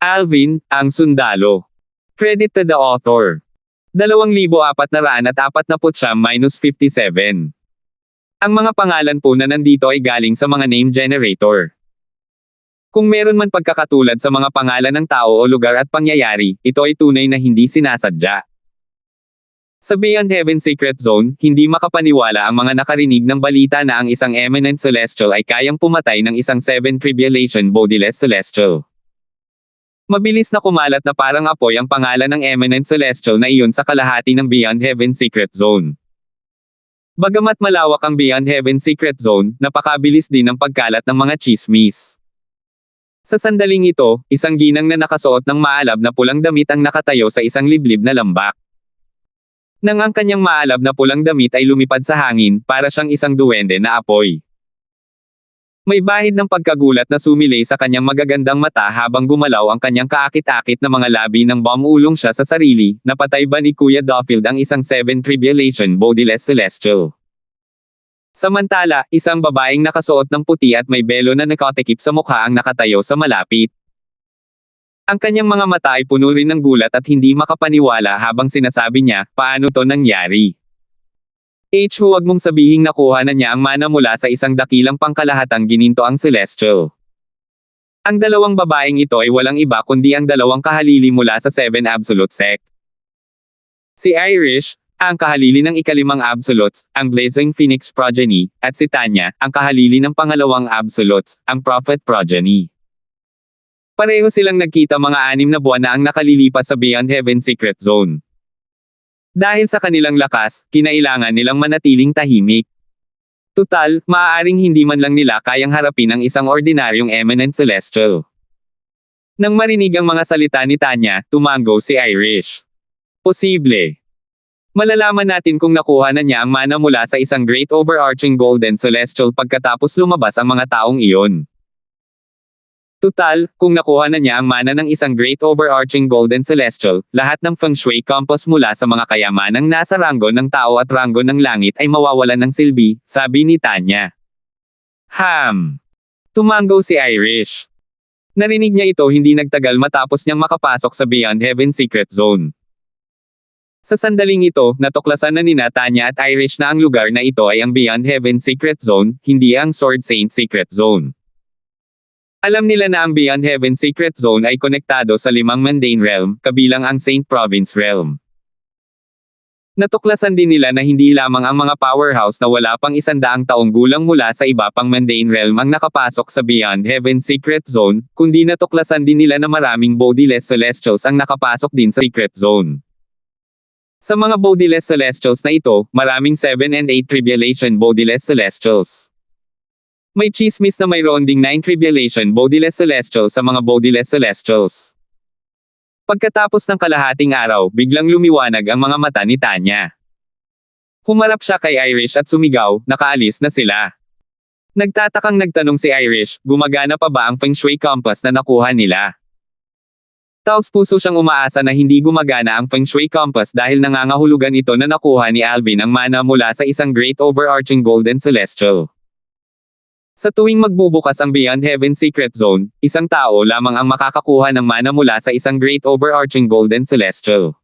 Alvin, ang sundalo. Credit to the author. 2,449-57. Ang mga pangalan po na nandito ay galing sa mga name generator. Kung meron man pagkakatulad sa mga pangalan ng tao o lugar at pangyayari, ito ay tunay na hindi sinasadya. Sa Beyond Heaven Secret Zone, hindi makapaniwala ang mga nakarinig ng balita na ang isang eminent celestial ay kayang pumatay ng isang 7 tribulation bodiless celestial. Mabilis na kumalat na parang apoy ang pangalan ng eminent celestial na iyon sa kalahati ng Beyond Heaven Secret Zone. Bagamat malawak ang Beyond Heaven Secret Zone, napakabilis din ang pagkalat ng mga chismis. Sa sandaling ito, isang ginang na nakasuot ng maalab na pulang damit ang nakatayo sa isang liblib na lambak. Nang ang kanyang maalab na pulang damit ay lumipad sa hangin, para siyang isang duwende na apoy. May bahid ng pagkagulat na sumilay sa kanyang magagandang mata habang gumalaw ang kanyang kaakit-akit na mga labi nang bumulong siya sa sarili, napatay ba ni Kuya Duffield ang isang 7 tribulation bodiless celestial. Samantala, isang babaeng nakasuot ng puti at may belo na nakatakip sa mukha ang nakatayo sa malapit. Ang kanyang mga mata ay puno rin ng gulat at hindi makapaniwala habang sinasabi niya, paano to nangyari? Huwag mong sabihing nakuha na niya ang mana mula sa isang dakilang pangkalahatang gininto ang celestial. Ang dalawang babaeng ito ay walang iba kundi ang dalawang kahalili mula sa 7 Absolute Sect. Si Irish, ang kahalili ng ikalimang Absolutes, ang Blazing Phoenix Progeny, at si Tanya, ang kahalili ng pangalawang Absolutes, ang Prophet Progeny. Pareho silang nagkita mga 6 na buwan na ang nakalilipas sa Beyond Heaven Secret Zone. Dahil sa kanilang lakas, kinailangan nilang manatiling tahimik. Tutal, maaaring hindi man lang nila kayang harapin ang isang ordinaryong eminent celestial. Nang marinig ang mga salita ni Tanya, tumango si Irish. Posible. Malalaman natin kung nakuha na niya ang mana mula sa isang great overarching golden celestial pagkatapos lumabas ang mga taong iyon. Tutal, kung nakuha na niya ang mana ng isang great overarching golden celestial, lahat ng feng shui compass mula sa mga kayamanang nasa ranggo ng tao at ranggo ng langit ay mawawalan ng silbi, sabi ni Tanya. Tumango si Irish. Narinig niya ito hindi nagtagal matapos niyang makapasok sa Beyond Heaven Secret Zone. Sa sandaling ito, natuklasan na nina Tanya at Irish na ang lugar na ito ay ang Beyond Heaven Secret Zone, hindi ang Sword Saint Secret Zone. Alam nila na ang Beyond Heaven Secret Zone ay konektado sa 5 mundane realm, kabilang ang Saint Province Realm. Natuklasan din nila na hindi lamang ang mga powerhouse na wala pang 100 taong gulang mula sa iba pang mundane realm ang nakapasok sa Beyond Heaven Secret Zone, kundi natuklasan din nila na maraming bodiless celestials ang nakapasok din sa Secret Zone. Sa mga bodiless celestials na ito, maraming 7 and 8 tribulation bodiless celestials. May chismis na mayroon ding 9 tribulation bodiless celestials sa mga bodiless celestials. Pagkatapos ng kalahating araw, biglang lumiwanag ang mga mata ni Tanya. Humarap siya kay Irish at sumigaw, nakaalis na sila. Nagtatakang nagtanong si Irish, gumagana pa ba ang feng shui compass na nakuha nila? Taos-puso siyang umaasa na hindi gumagana ang feng shui compass dahil nangangahulugan ito na nakuha ni Alvin ang mana mula sa isang great overarching golden celestial. Sa tuwing magbubukas ang Beyond Heaven Secret Zone, isang tao lamang ang makakakuha ng mana mula sa isang great overarching golden celestial.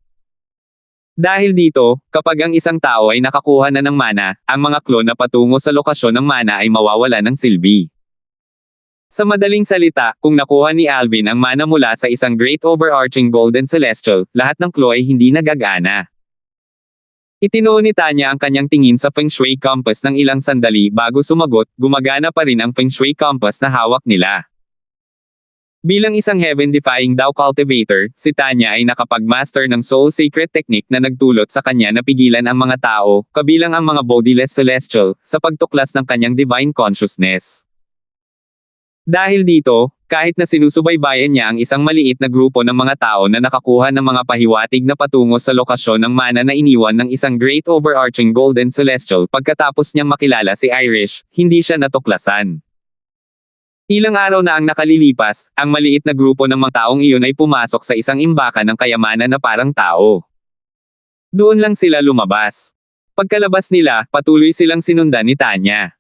Dahil dito, kapag ang isang tao ay nakakuha na ng mana, ang mga klon na patungo sa lokasyon ng mana ay mawawala ng silbi. Sa madaling salita, kung nakuha ni Alvin ang mana mula sa isang great overarching golden celestial, lahat ng klon ay hindi nagagana. Itinuon ni Tanya ang kanyang tingin sa feng shui compass ng ilang sandali bago sumagot, gumagana pa rin ang feng shui compass na hawak nila. Bilang isang heaven-defying Dao cultivator, si Tanya ay nakapag-master ng soul secret technique na nagdulot sa kanya na pigilan ang mga tao, kabilang ang mga bodiless celestial, sa pagtuklas ng kanyang divine consciousness. Dahil dito, kahit na sinusubaybayan niya ang isang maliit na grupo ng mga tao na nakakuha ng mga pahiwatig na patungo sa lokasyon ng mana na iniwan ng isang great overarching golden celestial pagkatapos niyang makilala si Irish, hindi siya natuklasan. Ilang araw na ang nakalilipas, ang maliit na grupo ng mga taong iyon ay pumasok sa isang imbakan ng kayamanan na parang tao. Doon lang sila lumabas. Pagkalabas nila, patuloy silang sinundan ni Tanya.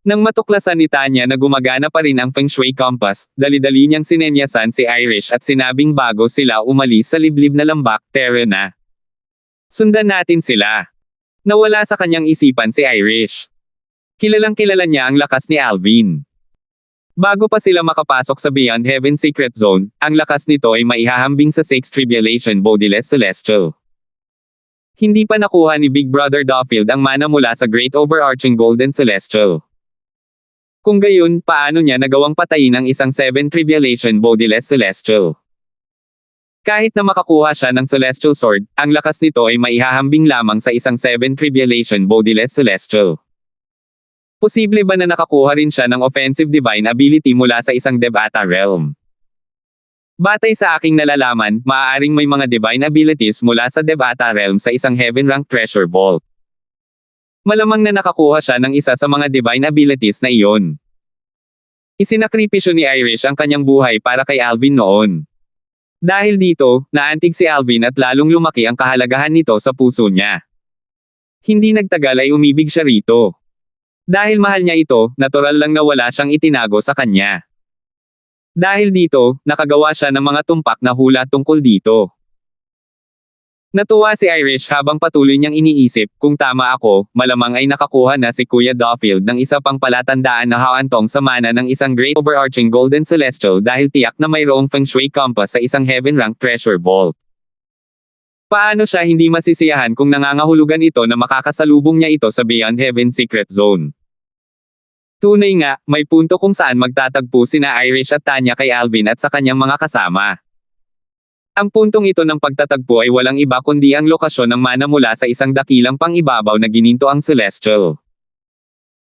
Nang matuklasan ni Tanya na gumagana pa rin ang Feng Shui Compass, dali-dali niyang sinenyasan si Irish at sinabing bago sila umalis sa liblib na lambak, tara na. Sundan natin sila. Nawala sa kanyang isipan si Irish. Kilalang-kilala niya ang lakas ni Alvin. Bago pa sila makapasok sa Beyond Heaven Secret Zone, ang lakas nito ay maihahambing sa Sixth Tribulation Bodiless Celestial. Hindi pa nakuha ni Big Brother Duffield ang mana mula sa Great Overarching Golden Celestial. Kung gayon, paano niya nagawang patayin ang isang 7 Tribulation Bodiless Celestial? Kahit na makakuha siya ng Celestial Sword, ang lakas nito ay maihahambing lamang sa isang 7 Tribulation Bodiless Celestial. Posible ba na nakakuha rin siya ng Offensive Divine Ability mula sa isang Devata Realm? Batay sa aking nalalaman, maaaring may mga Divine Abilities mula sa Devata Realm sa isang Heaven Rank Treasure Vault. Malamang na nakakuha siya ng isa sa mga divine abilities na iyon. Isinakripisyo ni Irish ang kanyang buhay para kay Alvin noon. Dahil dito, naantig si Alvin at lalong lumaki ang kahalagahan nito sa puso niya. Hindi nagtagal ay umibig siya rito. Dahil mahal niya ito, natural lang na wala siyang itinago sa kanya. Dahil dito, nakagawa siya ng mga tumpak na hula tungkol dito. Natuwa si Irish habang patuloy niyang iniisip, kung tama ako, malamang ay nakakuha na si Kuya Duffield ng isa pang palatandaan na hawantong sa mana ng isang Great Overarching Golden Celestial dahil tiyak na mayroong Feng Shui Compass sa isang Heaven Rank Treasure Vault. Paano siya hindi masisiyahan kung nangangahulugan ito na makakasalubong niya ito sa Beyond Heaven Secret Zone? Tunay nga, may punto kung saan magtatagpo sina Irish at Tanya kay Alvin at sa kanyang mga kasama. Ang puntong ito ng pagtatagpo ay walang iba kundi ang lokasyon ng mana mula sa isang dakilang pang-ibabaw na gininto ang Celestial.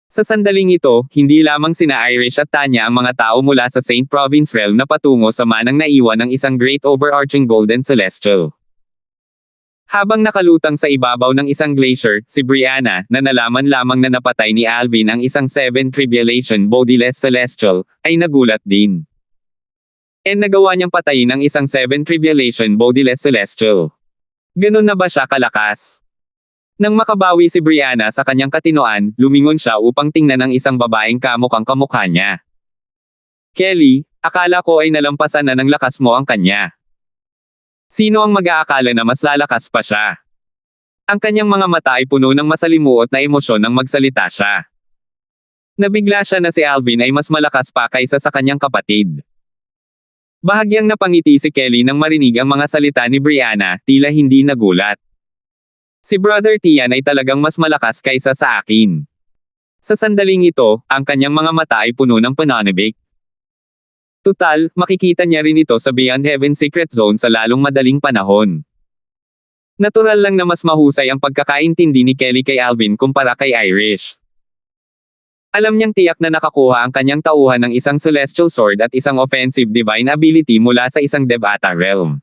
Sa sandaling ito, hindi lamang sina Irish at Tanya ang mga tao mula sa Saint Province Realm na patungo sa manang naiwan ng isang Great Overarching Golden Celestial. Habang nakalutang sa ibabaw ng isang glacier, si Brianna, na nalaman lamang na napatay ni Alvin ang isang 7 Tribulation Bodiless Celestial, ay nagulat din. Nagawa niyang patayin ang isang 7 Tribulation Bodiless Celestial. Ganun na ba siya kalakas? Nang makabawi si Brianna sa kanyang katinoan, lumingon siya upang tingnan ang isang babaeng kamukhang kamukha niya. Kelly, akala ko ay nalampasan na ng lakas mo ang kanya. Sino ang mag-aakala na mas lalakas pa siya? Ang kanyang mga mata ay puno ng masalimuot na emosyon nang magsalita siya. Nabigla siya na si Alvin ay mas malakas pa kaysa sa kanyang kapatid. Bahagyang napangiti si Kelly nang marinig ang mga salita ni Brianna, tila hindi nagulat. Si Brother Tian ay talagang mas malakas kaysa sa akin. Sa sandaling ito, ang kanyang mga mata ay puno ng pananabik. Tutal, makikita niya rin ito sa Beyond Heaven Secret Zone sa lalong madaling panahon. Natural lang na mas mahusay ang pagkakaintindi ni Kelly kay Alvin kumpara kay Irish. Alam niyang tiyak na nakakuha ang kanyang tauhan ng isang Celestial Sword at isang Offensive Divine Ability mula sa isang Devata Realm.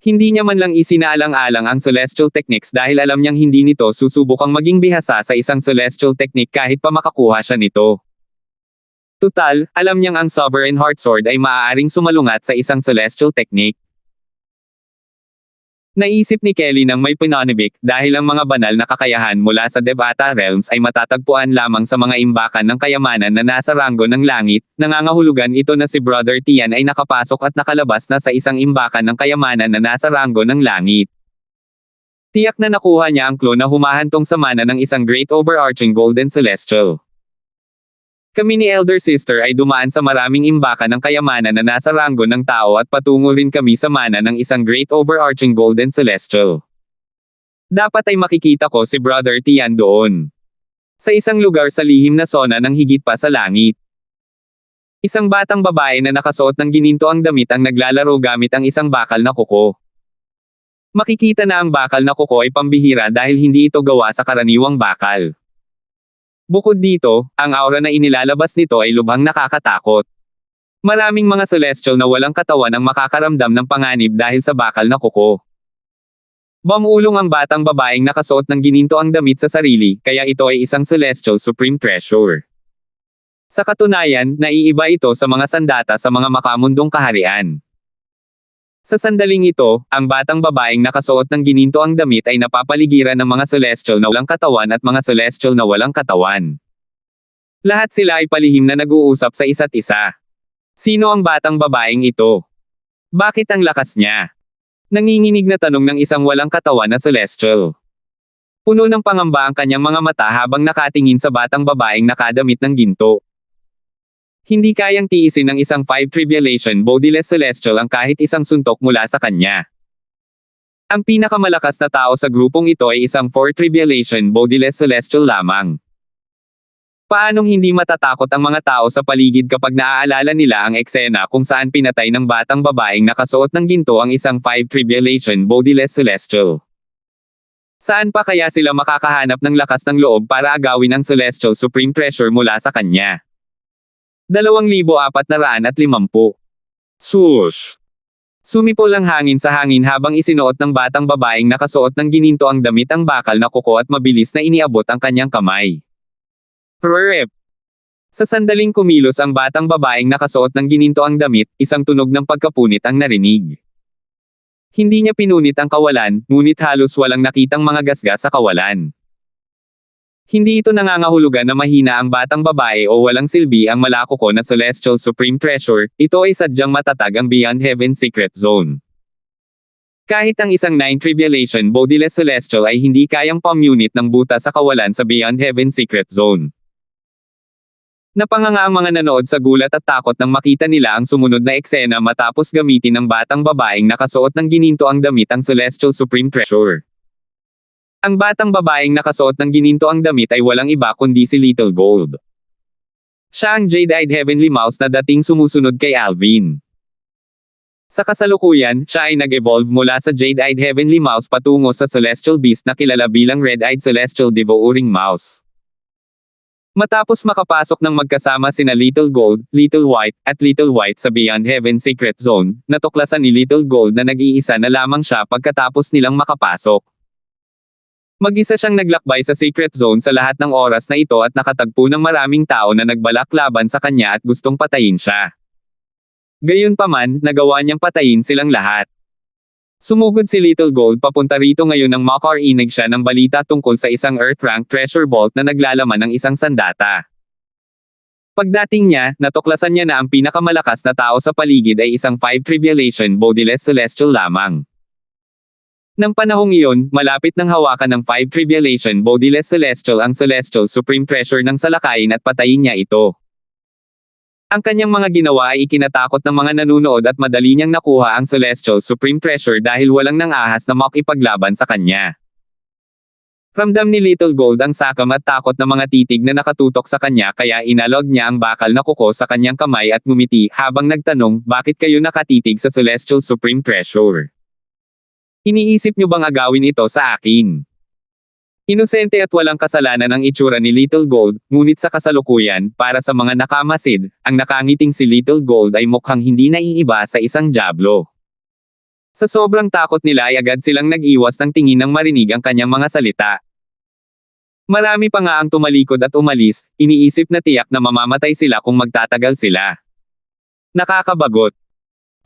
Hindi niya man lang isinaalang-alang ang Celestial Techniques dahil alam niyang hindi nito susubukang maging bihasa sa isang Celestial Technique kahit pa makakuha siya nito. Tutal, alam niyang ang Sovereign Heart Sword ay maaaring sumalungat sa isang Celestial Technique. Naisip ni Kelly nang may pananabik, dahil ang mga banal na kakayahan mula sa Devata Realms ay matatagpuan lamang sa mga imbakan ng kayamanan na nasa ranggo ng langit, nangangahulugan ito na si Brother Tian ay nakapasok at nakalabas na sa isang imbakan ng kayamanan na nasa ranggo ng langit. Tiyak na nakuha niya ang clue na humahantong sa mana ng isang Great Overarching Golden Celestial. Kami ni Elder Sister ay dumaan sa maraming imbakan ng kayamanan na nasa ranggo ng tao at patungo rin kami sa mana ng isang Great Overarching Golden Celestial. Dapat ay makikita ko si Brother Tian doon. Sa isang lugar sa lihim na sona ng higit pa sa langit. Isang batang babae na nakasuot ng gininto ang damit ang naglalaro gamit ang isang bakal na kuko. Makikita na ang bakal na kuko ay pambihira dahil hindi ito gawa sa karaniwang bakal. Bukod dito, ang aura na inilalabas nito ay lubhang nakakatakot. Maraming mga celestial na walang katawan ang makakaramdam ng panganib dahil sa bakal na kuko. Bamulong ang batang babaeng nakasuot ng gininto ang damit sa sarili, kaya ito ay isang celestial supreme treasure. Sa katunayan, naiiba ito sa mga sandata sa mga makamundong kaharian. Sa sandaling ito, ang batang babaeng nakasuot ng gininto ang damit ay napapaligiran ng mga celestial na walang katawan at mga celestial na walang katawan. Lahat sila ay palihim na nag-uusap sa isa't isa. Sino ang batang babaeng ito? Bakit ang lakas niya? Nanginginig na tanong ng isang walang katawan na Celestial. Puno ng pangamba ang kanyang mga mata habang nakatingin sa batang babaeng nakadamit ng ginto. Hindi kayang tiisin ng isang 5 Tribulation Bodiless Celestial ang kahit isang suntok mula sa kanya. Ang pinakamalakas na tao sa grupong ito ay isang 4 Tribulation Bodiless Celestial lamang. Paanong hindi matatakot ang mga tao sa paligid kapag naaalala nila ang eksena kung saan pinatay ng batang babaeng nakasuot ng ginto ang isang 5 Tribulation Bodiless Celestial? Saan pa kaya sila makakahanap ng lakas ng loob para agawin ang Celestial Supreme Treasure mula sa kanya? 2,450. Swoosh! Sumipol ang hangin sa hangin habang isinuot ng batang babaeng nakasuot ng gininto ang damit ang bakal na kuko at mabilis na iniabot ang kanyang kamay. Rrrp! Sa sandaling kumilos ang batang babaeng nakasuot ng gininto ang damit, isang tunog ng pagkapunit ang narinig. Hindi niya pinunit ang kawalan, ngunit halos walang nakitang mga gasgas sa kawalan. Hindi ito nangangahulugan na mahina ang batang babae o walang silbi ang malakuko na Celestial Supreme Treasure, ito ay sadyang matatag ang Beyond Heaven Secret Zone. Kahit ang isang 9 Tribulation Bodiless Celestial ay hindi kayang pamunit ng buta sa kawalan sa Beyond Heaven Secret Zone. Napanganga ang mga nanood sa gulat at takot nang makita nila ang sumunod na eksena matapos gamitin ng batang babaeng nakasuot ng gininto ang damit ang Celestial Supreme Treasure. Ang batang babaeng nakasuot ng gininto ang damit ay walang iba kundi si Little Gold. Siya ang Jade-Eyed Heavenly Mouse na dating sumusunod kay Alvin. Sa kasalukuyan, siya ay nag-evolve mula sa Jade-Eyed Heavenly Mouse patungo sa Celestial Beast na kilala bilang Red-Eyed Celestial Devouring Mouse. Matapos makapasok ng magkasama sina Little Gold, Little White, at Little White sa Beyond Heaven Secret Zone, natuklasan ni Little Gold na nag-iisa na lamang siya pagkatapos nilang makapasok. Mag-isa siyang naglakbay sa Secret Zone sa lahat ng oras na ito at nakatagpo ng maraming tao na nagbalak laban sa kanya at gustong patayin siya. Gayunpaman, nagawa niyang patayin silang lahat. Sumugod si Little Gold papunta rito ngayon nang makarinig siya ng balita tungkol sa isang Earth-rank treasure vault na naglalaman ng isang sandata. Pagdating niya, natuklasan niya na ang pinakamalakas na tao sa paligid ay isang 5 Tribulation Bodiless Celestial lamang. Nang panahong iyon, malapit nang hawakan ng 5 Tribulation Bodiless Celestial ang Celestial Supreme Treasure ng salakayin at patayin niya ito. Ang kanyang mga ginawa ay ikinatakot ng mga nanunood at madali niyang nakuha ang Celestial Supreme Treasure dahil walang nang-ahas na makipaglaban sa kanya. Ramdam ni Little Gold ang sakam at takot ng mga titig na nakatutok sa kanya kaya inalog niya ang bakal na kuko sa kanyang kamay at ngumiti habang nagtanong, bakit kayo nakatitig sa Celestial Supreme Treasure? Iniisip niyo bang agawin ito sa akin? Inosente at walang kasalanan ang itsura ni Little Gold, ngunit sa kasalukuyan, para sa mga nakamasid, ang nakangiting si Little Gold ay mukhang hindi naiiba sa isang diablo. Sa sobrang takot nila ay agad silang nag-iwas ng tingin nang marinig ang kanyang mga salita. Marami pa nga ang tumalikod at umalis, iniisip na tiyak na mamamatay sila kung magtatagal sila. Nakakabagot.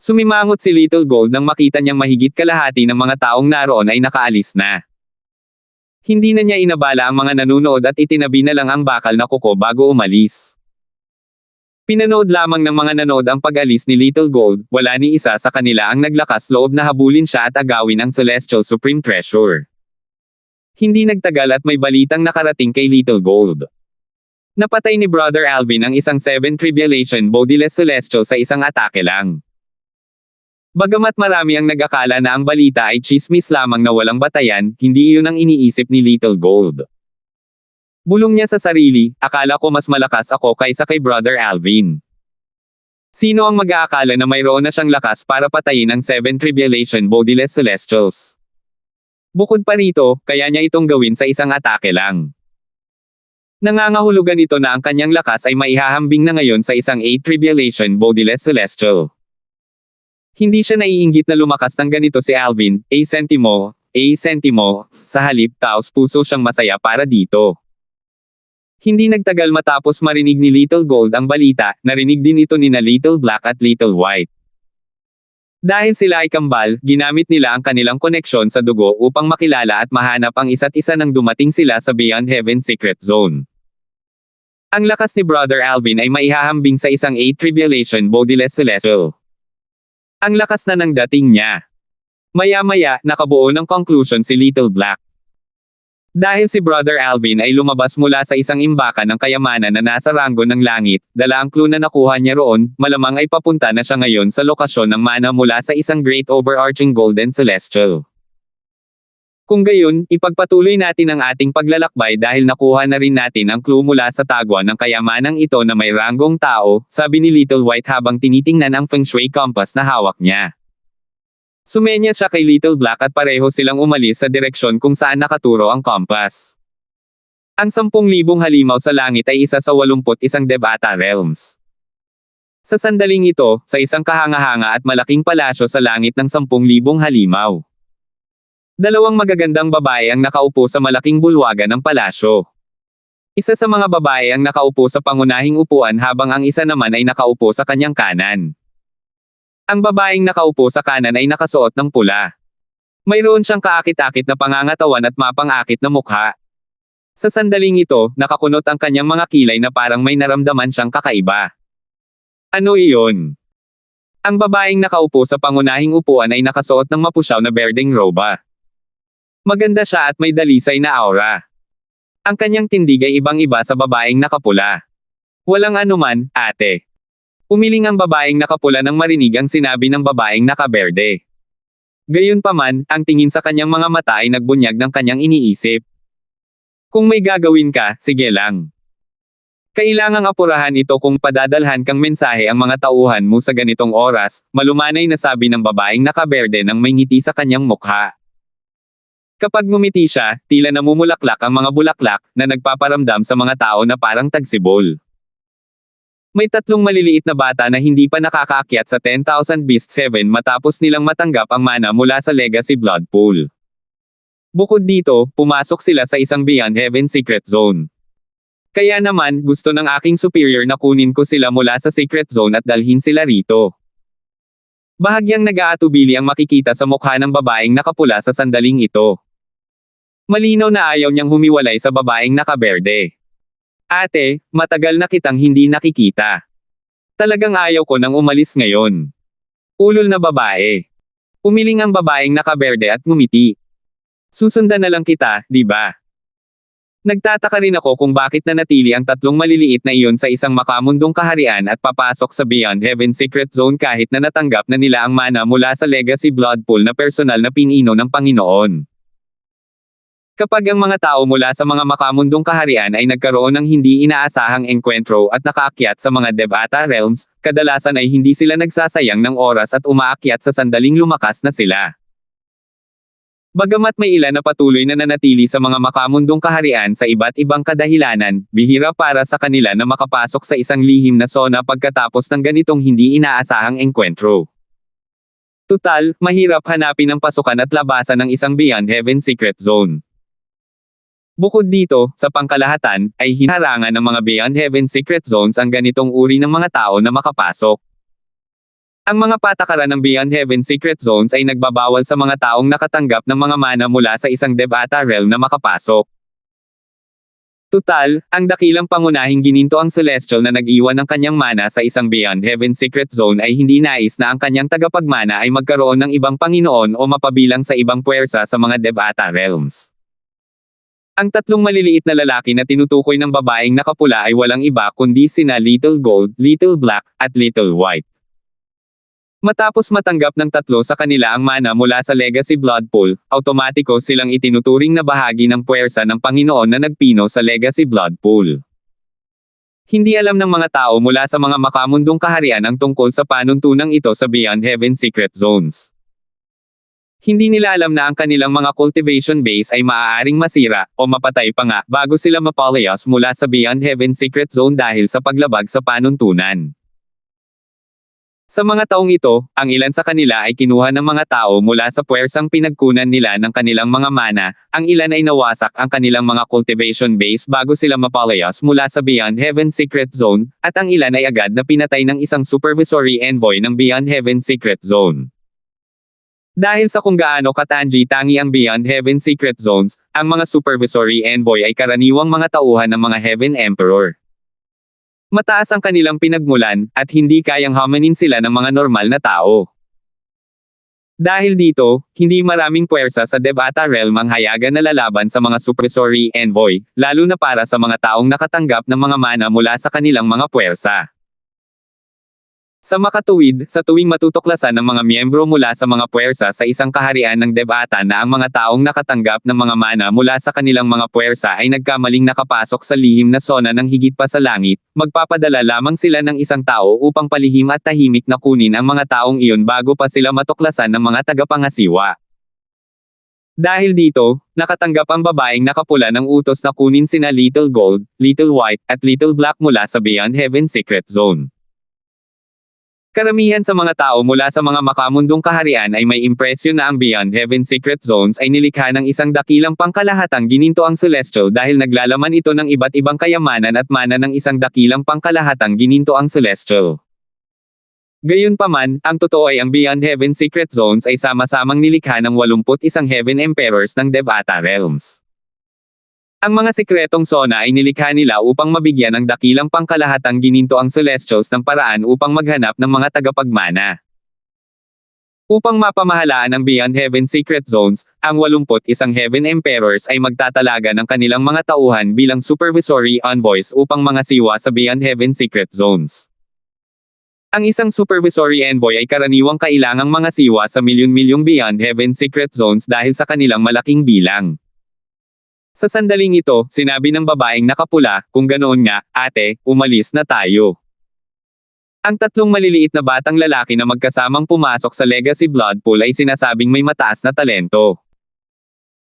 Sumimangot si Little Gold nang makita niyang mahigit kalahati ng mga taong naroon ay nakaalis na. Hindi na niya inabala ang mga nanunood at itinabi na lang ang bakal na kuko bago umalis. Pinanood lamang ng mga nanood ang pag-alis ni Little Gold, wala ni isa sa kanila ang naglakas loob na habulin siya at agawin ang Celestial Supreme Treasure. Hindi nagtagal at may balitang nakarating kay Little Gold. Napatay ni Brother Alvin ang isang 7 Tribulation Bodiless Celestial sa isang atake lang. Bagamat marami ang nag-akala na ang balita ay chismis lamang na walang batayan, hindi iyon ang iniisip ni Little Gold. Bulong niya sa sarili, akala ko mas malakas ako kaysa kay Brother Alvin. Sino ang mag-aakala na mayroon na siyang lakas para patayin ang 7 Tribulation Bodiless Celestials? Bukod pa rito, kaya niya itong gawin sa isang atake lang. Nangangahulugan ito na ang kanyang lakas ay maihahambing na ngayon sa isang 8 Tribulation Bodiless Celestial. Hindi siya naiinggit na lumakas ng ganito si Alvin, sentimo, sa halip taos puso siyang masaya para dito. Hindi nagtagal matapos marinig ni Little Gold ang balita, narinig din ito ni na Little Black at Little White. Dahil sila ay kambal, ginamit nila ang kanilang koneksyon sa dugo upang makilala at mahanap ang isa't isa nang dumating sila sa Beyond Heaven Secret Zone. Ang lakas ni Brother Alvin ay maihahambing sa isang 8 Tribulation Bodiless Celestial. Ang lakas na ng dating niya. Maya-maya, nakabuo ng conclusion si Little Black. Dahil si Brother Alvin ay lumabas mula sa isang imbakan ng kayamanan na nasa ranggo ng langit, dala ang clue na nakuha niya roon, malamang ay papunta na siya ngayon sa lokasyon ng mana mula sa isang great overarching golden celestial. Kung gayon, ipagpatuloy natin ang ating paglalakbay dahil nakuha na rin natin ang clue mula sa tagwan ng kayamanang ito na may ranggong tao, sabi ni Little White habang tinitingnan ang feng shui compass na hawak niya. Sumenya siya kay Little Black at pareho silang umalis sa direksyon kung saan nakaturo ang compass. Ang 10,000 halimaw sa langit ay isa sa 81 Devata realms. Sa sandaling ito, sa isang kahanga-hanga at malaking palasyo sa langit ng 10,000 halimaw. Dalawang magagandang babae ang nakaupo sa malaking bulwagan ng palasyo. Isa sa mga babae ang nakaupo sa pangunahing upuan habang ang isa naman ay nakaupo sa kanyang kanan. Ang babaeng nakaupo sa kanan ay nakasuot ng pula. Mayroon siyang kaakit-akit na pangangatawan at mapang-akit na mukha. Sa sandaling ito, nakakunot ang kanyang mga kilay na parang may naramdaman siyang kakaiba. Ano iyon? Ang babaeng nakaupo sa pangunahing upuan ay nakasuot ng mapusyaw na berdeng roba. Maganda siya at may dalisay na aura. Ang kanyang tindig ay ibang-iba sa babaeng nakapula. Walang anuman, ate. Umiling ang babaeng nakapula nang marinig ang sinabi ng babaeng nakaberde. Gayunpaman, ang tingin sa kanyang mga mata ay nagbunyag ng kanyang iniisip. Kung may gagawin ka, sige lang. Kailangang apurahan ito kung padadalhan kang mensahe ang mga tauhan mo sa ganitong oras, malumanay na sabi ng babaeng nakaberde nang may ngiti sa kanyang mukha. Kapag ngumiti siya, tila namumulaklak ang mga bulaklak, na nagpaparamdam sa mga tao na parang tagsibol. May 3 maliliit na bata na hindi pa nakakaakyat sa 10,000 Beast Heaven matapos nilang matanggap ang mana mula sa Legacy Blood Pool. Bukod dito, pumasok sila sa isang Beyond Heaven Secret Zone. Kaya naman, gusto ng aking superior na kunin ko sila mula sa Secret Zone at dalhin sila rito. Bahagyang nag-aatubili ang makikita sa mukha ng babaeng nakapula sa sandaling ito. Malinaw na ayaw niyang humiwalay sa babaeng nakaberde. Ate, matagal na kitang hindi nakikita. Talagang ayaw ko nang umalis ngayon. Ulol na babae. Umiling ang babaeng nakaberde at ngumiti. Susundan na lang kita, di ba? Nagtataka rin ako kung bakit nanatili ang 3 maliliit na iyon sa isang makamundong kaharian at papasok sa Beyond Heaven Secret Zone kahit na natanggap na nila ang mana mula sa Legacy Blood Pool na personal na pinino ng Panginoon. Kapag ang mga tao mula sa mga makamundong kaharian ay nagkaroon ng hindi inaasahang engkwentro at nakaakyat sa mga Devata realms, kadalasan ay hindi sila nagsasayang ng oras at umaakyat sa sandaling lumakas na sila. Bagamat may ilan na patuloy na nanatili sa mga makamundong kaharian sa iba't ibang kadahilanan, bihira para sa kanila na makapasok sa isang lihim na zona pagkatapos ng ganitong hindi inaasahang engkwentro. Tutal, mahirap hanapin ang pasukan at labasan ng isang Beyond Heaven Secret Zone. Bukod dito, sa pangkalahatan, ay hinarangan ng mga Beyond Heaven Secret Zones ang ganitong uri ng mga tao na makapasok. Ang mga patakaran ng Beyond Heaven Secret Zones ay nagbabawal sa mga taong nakatanggap ng mga mana mula sa isang Devata realm na makapasok. Tutal, ang dakilang pangunahing gininto ang Celestial na nag-iwan ng kanyang mana sa isang Beyond Heaven Secret Zone ay hindi nais na ang kanyang tagapagmana ay magkaroon ng ibang Panginoon o mapabilang sa ibang puwersa sa mga Devata realms. Ang 3 maliliit na lalaki na tinutukoy ng babaeng nakapula ay walang iba kundi sina Little Gold, Little Black, at Little White. Matapos matanggap ng 3 sa kanila ang mana mula sa Legacy Blood Pool, automatiko silang itinuturing na bahagi ng puwersa ng Panginoon na nagpino sa Legacy Blood Pool. Hindi alam ng mga tao mula sa mga makamundong kaharian ang tungkol sa panuntunang ito sa Beyond Heaven Secret Zones. Hindi nila alam na ang kanilang mga cultivation base ay maaaring masira, o mapatay pa nga, bago sila mapalayas mula sa Beyond Heaven Secret Zone dahil sa paglabag sa panuntunan. Sa mga taong ito, ang ilan sa kanila ay kinuha ng mga tao mula sa puwersang pinagkunan nila ng kanilang mga mana, ang ilan ay nawasak ang kanilang mga cultivation base bago sila mapalayas mula sa Beyond Heaven Secret Zone, at ang ilan ay agad na pinatay ng isang supervisory envoy ng Beyond Heaven Secret Zone. Dahil sa kung gaano katangi-tangi ang Beyond Heaven Secret Zones, ang mga supervisory envoy ay karaniwang mga tauhan ng mga Heaven Emperor. Mataas ang kanilang pinagmulan, at hindi kayang hamanin sila ng mga normal na tao. Dahil dito, hindi maraming puwersa sa Devata Realm ang hayagan na lalaban sa mga Supervisory Envoy, lalo na para sa mga taong nakatanggap ng mga mana mula sa kanilang mga puwersa. Sa makatuwid, sa tuwing matutuklasan ng mga miyembro mula sa mga puwersa sa isang kaharian ng Devata na ang mga taong nakatanggap ng mga mana mula sa kanilang mga puwersa ay nagkamaling nakapasok sa lihim na sona ng higit pa sa langit, magpapadala lamang sila ng isang tao upang palihim at tahimik na kunin ang mga taong iyon bago pa sila matuklasan ng mga tagapangasiwa. Dahil dito, nakatanggap ang babaeng nakapula ng utos na kunin sina Little Gold, Little White, at Little Black mula sa Beyond Heaven Secret Zone. Karamihan sa mga tao mula sa mga makamundong kaharian ay may impresyon na ang Beyond Heaven Secret Zones ay nilikha ng isang dakilang pangkalahatang ginintoang celestial dahil naglalaman ito ng iba't ibang kayamanan at mana ng isang dakilang pangkalahatang ginintoang celestial. Gayunpaman, ang totoo ay ang Beyond Heaven Secret Zones ay sama-samang nilikha ng 81 Heaven Emperors ng Devata Realms. Ang mga sikretong sona ay nilikha nila upang mabigyan ng dakilang pangkalahatang gininto ang Celestials ng paraan upang maghanap ng mga tagapagmana. Upang mapamahalaan ang Beyond Heaven Secret Zones, ang 81 Heaven Emperors ay magtatalaga ng kanilang mga tauhan bilang Supervisory Envoys upang mga siwa sa Beyond Heaven Secret Zones. Ang isang Supervisory Envoy ay karaniwang kailangang mga siwa sa milyon-milyong Beyond Heaven Secret Zones dahil sa kanilang malaking bilang. Sa sandaling ito, sinabi ng babaeng nakapula, kung ganoon nga, ate, umalis na tayo. Ang tatlong maliliit na batang lalaki na magkasamang pumasok sa Legacy Blood Pool ay sinasabing may mataas na talento.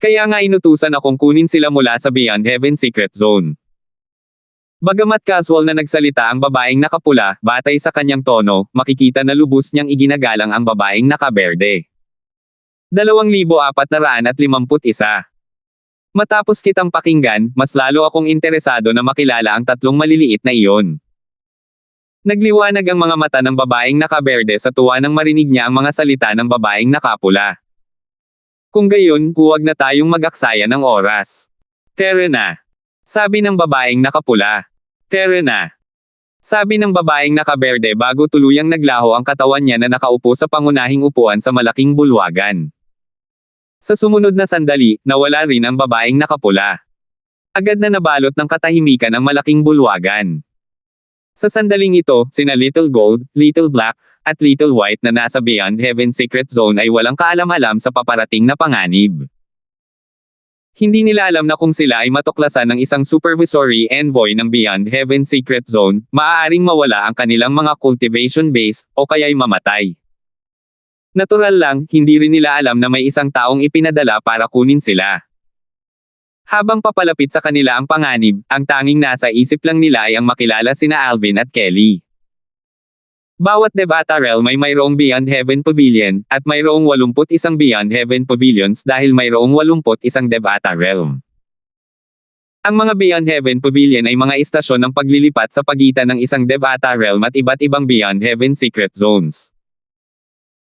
Kaya nga inutusan akong kunin sila mula sa Beyond Heaven Secret Zone. Bagamat casual na nagsalita ang babaeng nakapula, batay sa kanyang tono, makikita na lubos niyang iginagalang ang babaeng nakaberde. 2,451 Matapos kitang pakinggan, mas lalo akong interesado na makilala ang tatlong maliliit na iyon. Nagliwanag ang mga mata ng babaeng nakaberde sa tuwa nang marinig niya ang mga salita ng babaeng nakapula. Kung gayon, huwag na tayong mag-aksaya ng oras. Tara na. Sabi ng babaeng nakapula. Tara na. Sabi ng babaeng nakaberde bago tuluyang naglaho ang katawan niya na nakaupo sa pangunahing upuan sa malaking bulwagan. Sa sumunod na sandali, nawala rin ang babaeng nakapula. Agad na nabalot ng katahimikan ang malaking bulwagan. Sa sandaling ito, sina Little Gold, Little Black, at Little White na nasa Beyond Heaven Secret Zone ay walang kaalam-alam sa paparating na panganib. Hindi nila alam na kung sila ay matuklasan ng isang Supervisory Envoy ng Beyond Heaven Secret Zone, maaaring mawala ang kanilang mga cultivation base, o kaya'y mamatay. Natural lang, hindi rin nila alam na may isang taong ipinadala para kunin sila. Habang papalapit sa kanila ang panganib, ang tanging nasa isip lang nila ay ang makilala sina Alvin at Kelly. Bawat Devata Realm ay mayroong Beyond Heaven Pavilion, at mayroong 81 Beyond Heaven Pavilions dahil mayroong 81 Devata Realm. Ang mga Beyond Heaven Pavilion ay mga istasyon ng paglilipat sa pagitan ng isang Devata Realm at iba't ibang Beyond Heaven Secret Zones.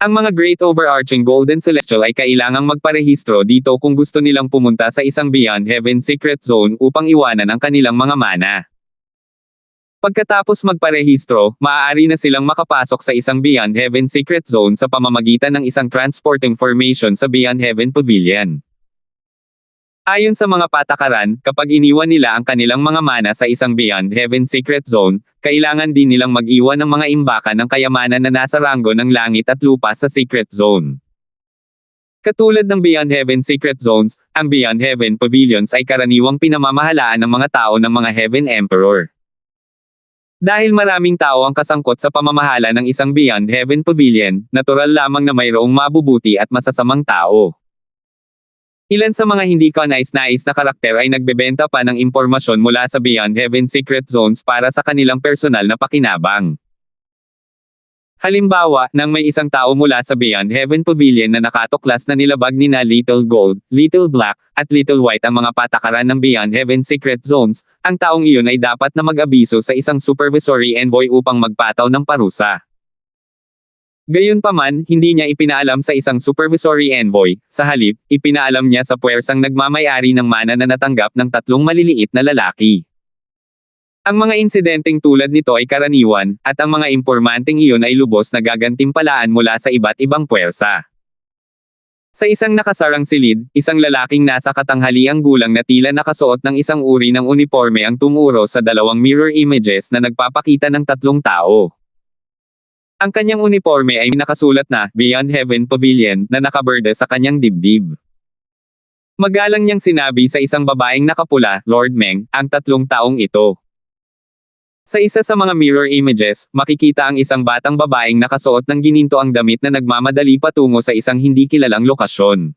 Ang mga Great Overarching Golden Celestial ay kailangang magparehistro dito kung gusto nilang pumunta sa isang Beyond Heaven Secret Zone upang iwanan ang kanilang mga mana. Pagkatapos magparehistro, maaari na silang makapasok sa isang Beyond Heaven Secret Zone sa pamamagitan ng isang transporting formation sa Beyond Heaven Pavilion. Ayon sa mga patakaran, kapag iniwan nila ang kanilang mga mana sa isang Beyond Heaven Secret Zone, kailangan din nilang mag-iwan ng mga imbakan ng kayamanan na nasa ranggo ng langit at lupa sa Secret Zone. Katulad ng Beyond Heaven Secret Zones, ang Beyond Heaven Pavilions ay karaniwang pinamamahalaan ng mga tao ng mga Heaven Emperor. Dahil maraming tao ang kasangkot sa pamamahala ng isang Beyond Heaven Pavilion, natural lamang na mayroong mabubuti at masasamang tao. Ilan sa mga hindi kanais-nais na karakter ay nagbebenta pa ng impormasyon mula sa Beyond Heaven Secret Zones para sa kanilang personal na pakinabang. Halimbawa, nang may isang tao mula sa Beyond Heaven Pavilion na nakatuklas na nilabag nina Little Gold, Little Black, at Little White ang mga patakaran ng Beyond Heaven Secret Zones, ang taong iyon ay dapat na mag-abiso sa isang Supervisory Envoy upang magpataw ng parusa. Gayunpaman, hindi niya ipinaalam sa isang Supervisory Envoy, sa halip, ipinaalam niya sa puwersang nagmamay-ari ng mana na natanggap ng tatlong maliliit na lalaki. Ang mga insidenteng tulad nito ay karaniwan, at ang mga impormanteng iyon ay lubos na gagantimpalaan mula sa iba't ibang puwersa. Sa isang nakasarang silid, isang lalaking nasa katanghaliang gulang na tila nakasuot ng isang uri ng uniforme ang tumuro sa dalawang mirror images na nagpapakita ng tatlong tao. Ang kanyang uniforme ay nakasulat na Beyond Heaven Pavilion na nakaberde sa kanyang dibdib. Magalang niyang sinabi sa isang babaeng nakapula, Lord Meng, ang tatlong taong ito. Sa isa sa mga mirror images, makikita ang isang batang babaeng nakasuot ng gininto ang damit na nagmamadali patungo sa isang hindi kilalang lokasyon.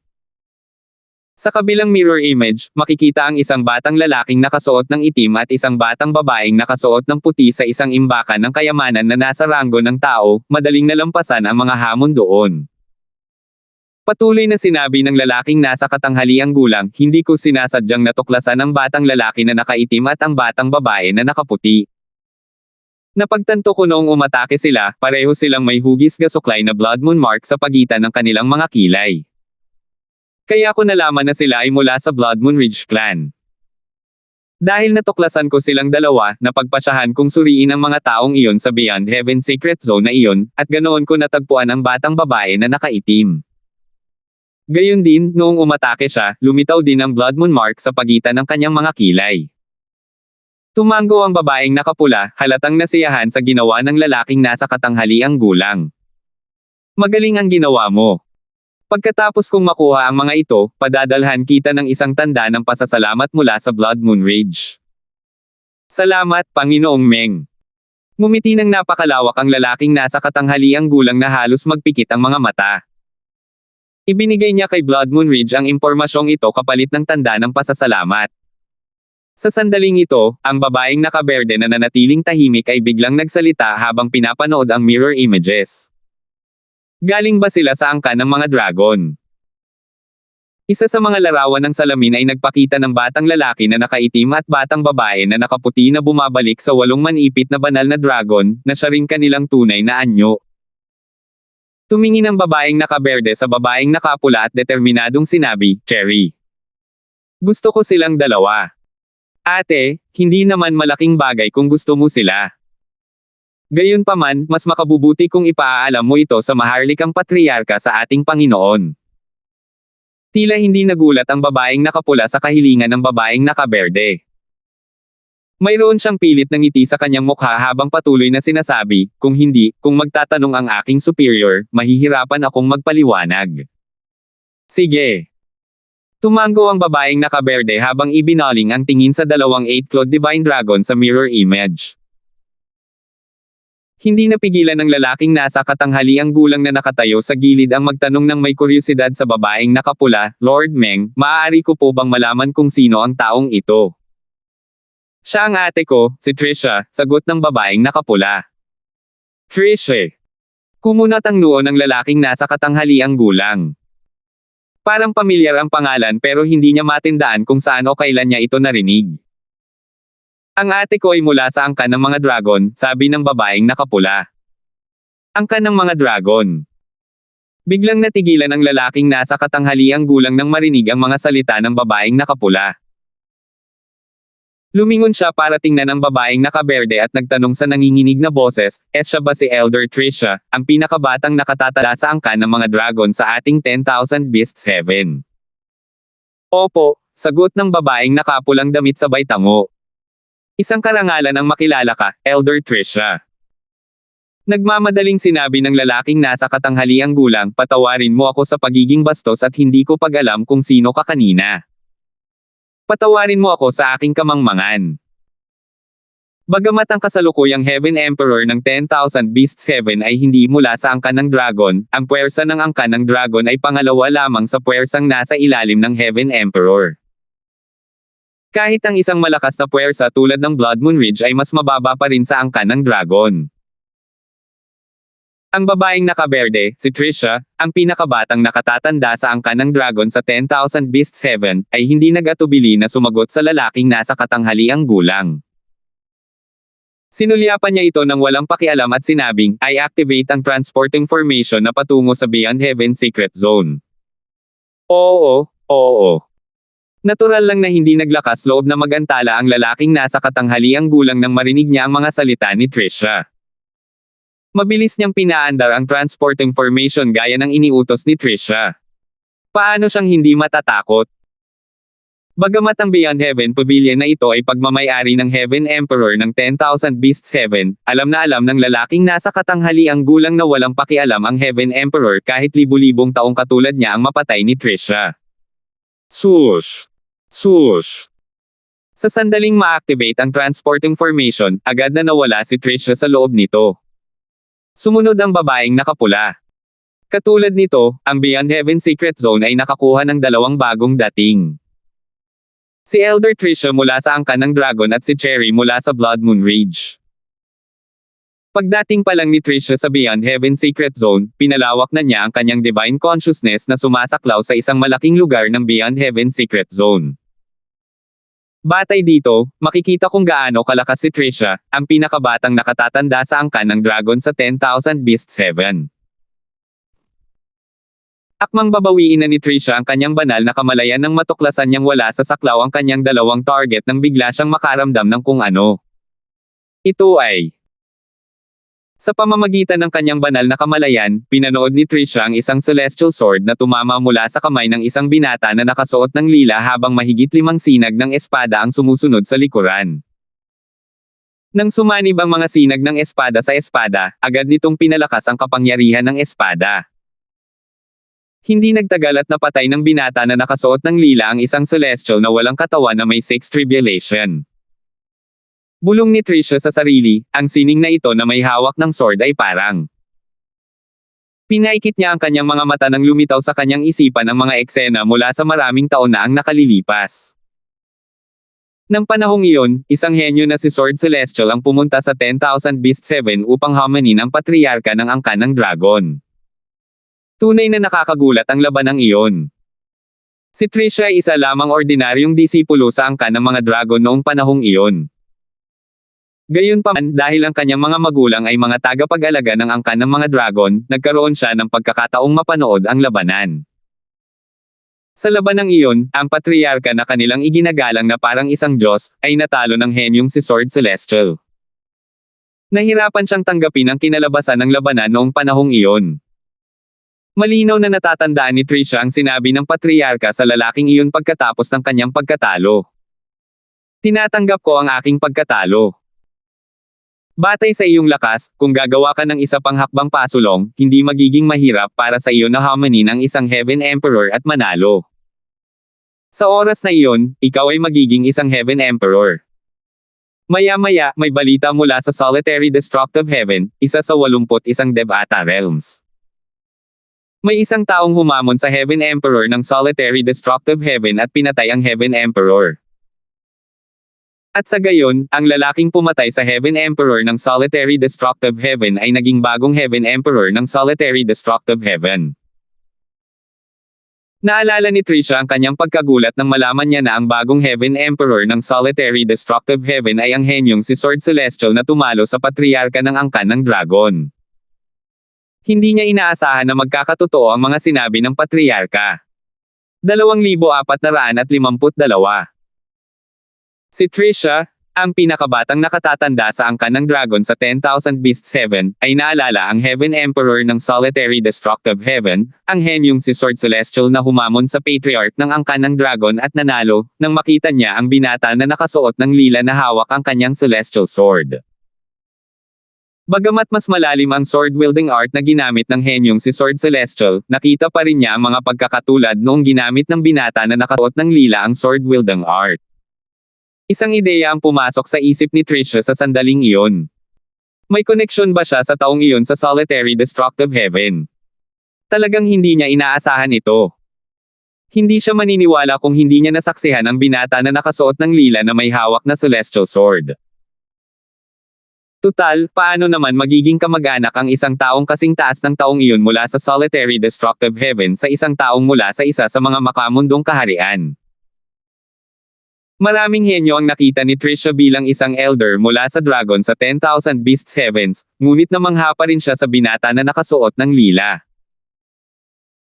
Sa kabilang mirror image, makikita ang isang batang lalaking nakasuot ng itim at isang batang babaeng nakasuot ng puti sa isang imbakan ng kayamanan na nasa ranggo ng tao, madaling nalampasan ang mga hamon doon. Patuloy na sinabi ng lalaking nasa katanghaliang gulang, hindi ko sinasadyang natuklasan ang batang lalaki na nakaitim at ang batang babae na nakaputi. Napagtanto ko noong umatake sila, pareho silang may hugis gasuklay na blood moon mark sa pagitan ng kanilang mga kilay. Kaya ko nalaman na sila ay mula sa Blood Moon Ridge clan. Dahil natuklasan ko silang dalawa, napagpasyahan kong suriin ang mga taong iyon sa Beyond Heaven Secret Zone na iyon, at ganoon ko natagpuan ang batang babae na nakaitim. Gayon din, noong umatake siya, lumitaw din ang blood moon mark sa pagitan ng kanyang mga kilay. Tumango ang babaeng nakapula, halatang nasiyahan sa ginawa ng lalaking nasa katanghaliang gulang. Magaling ang ginawa mo. Pagkatapos kong makuha ang mga ito, padadalhan kita ng isang tanda ng pasasalamat mula sa Blood Moon Ridge. Salamat, Panginoong Meng. Ngumiti ng napakalawak ang lalaking nasa katanghaliang gulang na halos magpikit ang mga mata. Ibinigay niya kay Blood Moon Ridge ang impormasyong ito kapalit ng tanda ng pasasalamat. Sa sandaling ito, ang babaeng nakaberde na nanatiling tahimik ay biglang nagsalita habang pinapanood ang mirror images. Galing ba sila sa angkan ng mga dragon? Isa sa mga larawan ng salamin ay nagpakita ng batang lalaki na nakaitim at batang babae na nakaputi na bumabalik sa 8 manipit na banal na dragon, na siya rin kanilang tunay na anyo. Tumingin ang babaeng nakaberde sa babaeng nakapula at determinadong sinabi, Cherry. Gusto ko silang dalawa. Ate, hindi naman malaking bagay kung gusto mo sila. Gayunpaman, mas makabubuti kung ipaaalam mo ito sa maharlikang patriarka sa ating Panginoon. Tila hindi nagulat ang babaeng nakapula sa kahilingan ng babaeng nakaberde. Mayroon siyang pilit na ngiti sa kanyang mukha habang patuloy na sinasabi, kung magtatanong ang aking superior, mahihirapan akong magpaliwanag. Sige. Tumango ang babaeng nakaberde habang ibinaling ang tingin sa dalawang 8-clawed divine dragon sa mirror image. Hindi napigilan ng lalaking nasa katanghaliang gulang na nakatayo sa gilid ang magtanong ng may kuryosidad sa babaeng nakapula, Lord Meng, maaari ko po bang malaman kung sino ang taong ito? Siya ang ate ko, si Trisha, sagot ng babaeng nakapula. Trisha. Kumunat ang noo ng lalaking nasa katanghaliang gulang. Parang pamilyar ang pangalan pero hindi niya matindaan kung saan o kailan niya ito narinig. Ang ate ko ay mula sa angkan ng mga dragon, sabi ng babaeng nakapula. Angkan ng mga dragon. Biglang natigilan ang lalaking nasa katanghaliang gulang nang marinig ang mga salita ng babaeng nakapula. Lumingon siya para tingnan ang babaeng nakaberde at nagtanong sa nanginginig na boses, siya ba si Elder Trisha, ang pinakabatang nakatatala sa angkan ng mga dragon sa ating 10,000 Beasts Heaven? Opo, sagot ng babaeng nakapulang damit sabay tango. Isang karangalan ang makilala ka, Elder Trisha. Nagmamadaling sinabi ng lalaking nasa katanghaliang gulang, patawarin mo ako sa pagiging bastos at hindi ko pag-alam kung sino ka kanina. Patawarin mo ako sa aking kamangmangan. Bagamat ang kasalukuyang Heaven Emperor ng 10,000 Beasts Heaven ay hindi mula sa angkan ng dragon, ang puwersa ng angkan ng dragon ay pangalawa lamang sa puwersang nasa ilalim ng Heaven Emperor. Kahit ang isang malakas na puwersa tulad ng Blood Moon Ridge ay mas mababa pa rin sa angkan ng dragon. Ang babaeng nakaberde, si Trisha, ang pinakabatang nakatatanda sa angkan ng dragon sa 10,000 Beasts Heaven, ay hindi nag-atubili na sumagot sa lalaking nasa katanghaliang gulang. Sinulyapan niya ito ng walang pakialam at sinabing, I activate ang transport information na patungo sa Beyond Heaven Secret Zone. Oo. Natural lang na hindi naglakas loob na magantala ang lalaking nasa katanghaliang gulang nang marinig niya ang mga salita ni Trisha. Mabilis niyang pinaandar ang transporting formation gaya ng iniutos ni Trisha. Paano siyang hindi matatakot? Bagamat ang Beyond Heaven Pavilion na ito ay pagmamay-ari ng Heaven Emperor ng 10,000 Beasts Heaven, alam na alam ng lalaking nasa katanghaliang gulang na walang pakialam ang Heaven Emperor kahit libu-libong taong katulad niya ang mapatay ni Trisha. Swoosh! Swoosh! Sa sandaling ma-activate ang transporting formation, agad na nawala si Trisha sa loob nito. Sumunod ang babaeng nakapula. Katulad nito, ang Beyond Heaven Secret Zone ay nakakuha ng dalawang bagong dating. Si Elder Trisha mula sa angkan ng Dragon at si Cherry mula sa Blood Moon Rage. Pagdating pa lang ni Trisha sa Beyond Heaven Secret Zone, pinalawak na niya ang kanyang divine consciousness na sumasaklaw sa isang malaking lugar ng Beyond Heaven Secret Zone. Batay dito, makikita kung gaano kalakas si Trisha, ang pinakabatang nakatatanda sa angkan ng Dragon sa 10,000 Beasts Heaven. Akmang babawiin na ni Trisha ang kanyang banal na kamalayan nang matuklasan niyang wala sa saklaw ang kanyang dalawang target nang bigla siyang makaramdam ng kung ano. Ito ay sa pamamagitan ng kanyang banal na kamalayan, pinanood ni Trisha ang isang celestial sword na tumama mula sa kamay ng isang binata na nakasuot ng lila habang mahigit 5 sinag ng espada ang sumusunod sa likuran. Nang sumanib ang mga sinag ng espada sa espada, agad nitong pinalakas ang kapangyarihan ng espada. Hindi nagtagal at napatay ng binata na nakasuot ng lila ang isang celestial na walang katawan na may 6 tribulation. Bulong ni Trisha sa sarili, ang sining na ito na may hawak ng sword ay parang. Pinaikit niya ang kanyang mga mata nang lumitaw sa kanyang isipan ang mga eksena mula sa maraming taon na ang nakalilipas. Nang panahong iyon, isang henyo na si Sword Celestial ang pumunta sa 10,000 Beast 7 upang hamanin ang patriarka ng angkan ng Dragon. Tunay na nakakagulat ang labanang iyon. Si Trisha ay isa lamang ordinaryong disipulo sa angkan ng mga dragon noong panahong iyon. Gayunpaman, dahil ang kanyang mga magulang ay mga tagapag-alaga ng angkan ng mga dragon, nagkaroon siya ng pagkakataong mapanood ang labanan. Sa labanang iyon, ang patriarka na kanilang iginagalang na parang isang Diyos, ay natalo ng henyong si Sword Celestial. Nahirapan siyang tanggapin ang kinalabasan ng labanan noong panahong iyon. Malinaw na natatandaan ni Trisha ang sinabi ng patriarka sa lalaking iyon pagkatapos ng kanyang pagkatalo. Tinatanggap ko ang aking pagkatalo. Batay sa iyong lakas, kung gagawa ka ng isa pang hakbang pasulong, hindi magiging mahirap para sa iyo na hamanin ang isang Heaven Emperor at manalo. Sa oras na iyon, ikaw ay magiging isang Heaven Emperor. Maya-maya, may balita mula sa Solitary Destructive Heaven, isa sa 81 Devata Realms. May isang taong humamon sa Heaven Emperor ng Solitary Destructive Heaven at pinatay ang Heaven Emperor. At sa gayon, ang lalaking pumatay sa Heaven Emperor ng Solitary Destructive Heaven ay naging bagong Heaven Emperor ng Solitary Destructive Heaven. Naalala ni Trisha ang kanyang pagkagulat nang malaman niya na ang bagong Heaven Emperor ng Solitary Destructive Heaven ay ang henyong si Sword Celestial na tumalo sa patriarka ng angkan ng Dragon. Hindi niya inaasahan na magkakatotoo ang mga sinabi ng patriarka. 2,452. Si Trisha, ang pinakabatang nakatatanda sa angkan ng Dragon sa 10,000 Beasts Heaven, ay naalala ang Heaven Emperor ng Solitary Destructive Heaven, ang henyong si Sword Celestial na humamon sa Patriarch ng angkan ng Dragon at nanalo, nang makita niya ang binata na nakasuot ng lila na hawak ang kanyang Celestial Sword. Bagamat mas malalim ang sword-wielding art na ginamit ng henyong si Sword Celestial, nakita pa rin niya ang mga pagkakatulad noong ginamit ng binata na nakasuot ng lila ang sword-wielding art. Isang ideya ang pumasok sa isip ni Trisha sa sandaling iyon. May koneksyon ba siya sa taong iyon sa Solitary Destructive Heaven? Talagang hindi niya inaasahan ito. Hindi siya maniniwala kung hindi niya nasaksihan ang binata na nakasuot ng lila na may hawak na Celestial Sword. Tutal, paano naman magiging kamag-anak ang isang taong kasing taas ng taong iyon mula sa Solitary Destructive Heaven sa isang taong mula sa isa sa mga makamundong kaharian? Maraming henyo ang nakita ni Trisha bilang isang elder mula sa Dragon sa 10,000 Beasts Heavens, ngunit namangha pa rin siya sa binata na nakasuot ng lila.